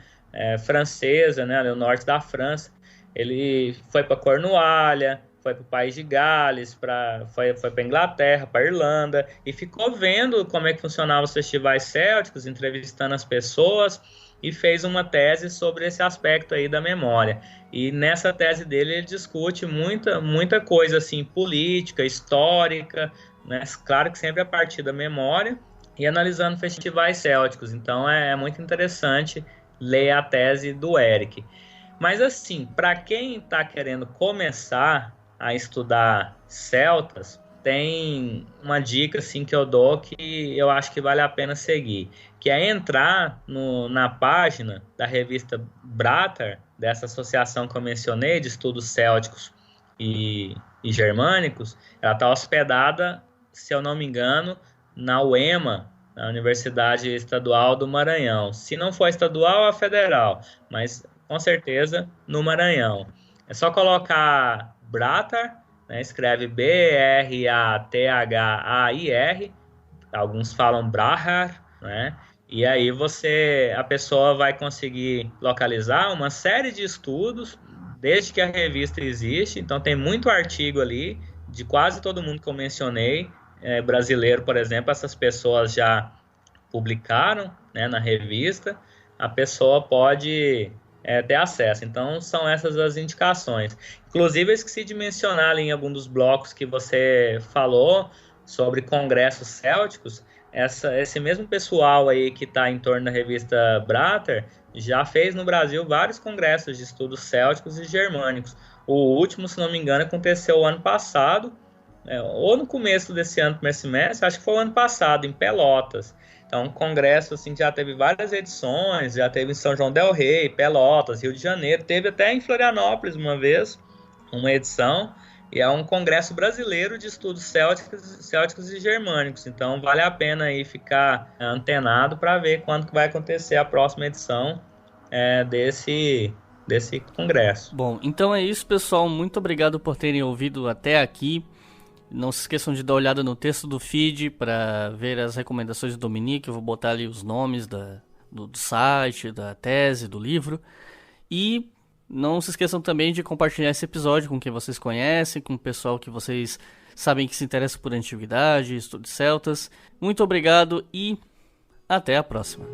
francesa, né, ali no norte da França, Ele foi para Cornualha, foi para o País de Gales, foi para Inglaterra, para Irlanda, e ficou vendo como é que funcionavam os festivais célticos, entrevistando as pessoas, e fez uma tese sobre esse aspecto aí da memória. E nessa tese dele ele discute muita coisa assim, política, histórica, né? Claro que sempre a partir da memória, e analisando festivais célticos. Então é muito interessante ler a tese do Eric. Mas assim, para quem está querendo começar a estudar celtas, tem uma dica assim que eu dou que eu acho que vale a pena seguir, que é entrar na página da revista Bratar, dessa associação que eu mencionei de estudos célticos e germânicos. Ela está hospedada, se eu não me engano, na UEMA, na Universidade Estadual do Maranhão. Se não for estadual, é federal, mas com certeza no Maranhão. É só colocar Bratar, né? Escreve Brathar, alguns falam Brahar, né? E aí a pessoa vai conseguir localizar uma série de estudos desde que a revista existe. Então tem muito artigo ali de quase todo mundo que eu mencionei, brasileiro, por exemplo. Essas pessoas já publicaram, né, na revista. A pessoa pode ter acesso. Então são essas as indicações. Inclusive eu esqueci de mencionar ali em algum dos blocos que você falou sobre congressos célticos. Esse mesmo pessoal aí que está em torno da revista Bratar já fez no Brasil vários congressos de estudos célticos e germânicos. O último, se não me engano, aconteceu o ano passado, ou no começo desse ano, primeiro semestre, acho que foi o ano passado, em Pelotas. Então, um congresso assim, já teve várias edições, já teve em São João del Rei, Pelotas, Rio de Janeiro, teve até em Florianópolis uma vez, uma edição. E é um congresso brasileiro de estudos célticos e germânicos. Então vale a pena aí ficar antenado para ver quando que vai acontecer a próxima edição desse congresso. Bom, então é isso, pessoal. Muito obrigado por terem ouvido até aqui. Não se esqueçam de dar uma olhada no texto do feed para ver as recomendações do Dominique. Eu vou botar ali os nomes do site, da tese, do livro. E não se esqueçam também de compartilhar esse episódio com quem vocês conhecem, com o pessoal que vocês sabem que se interessa por antiguidade, estudos celtas. Muito obrigado e até a próxima.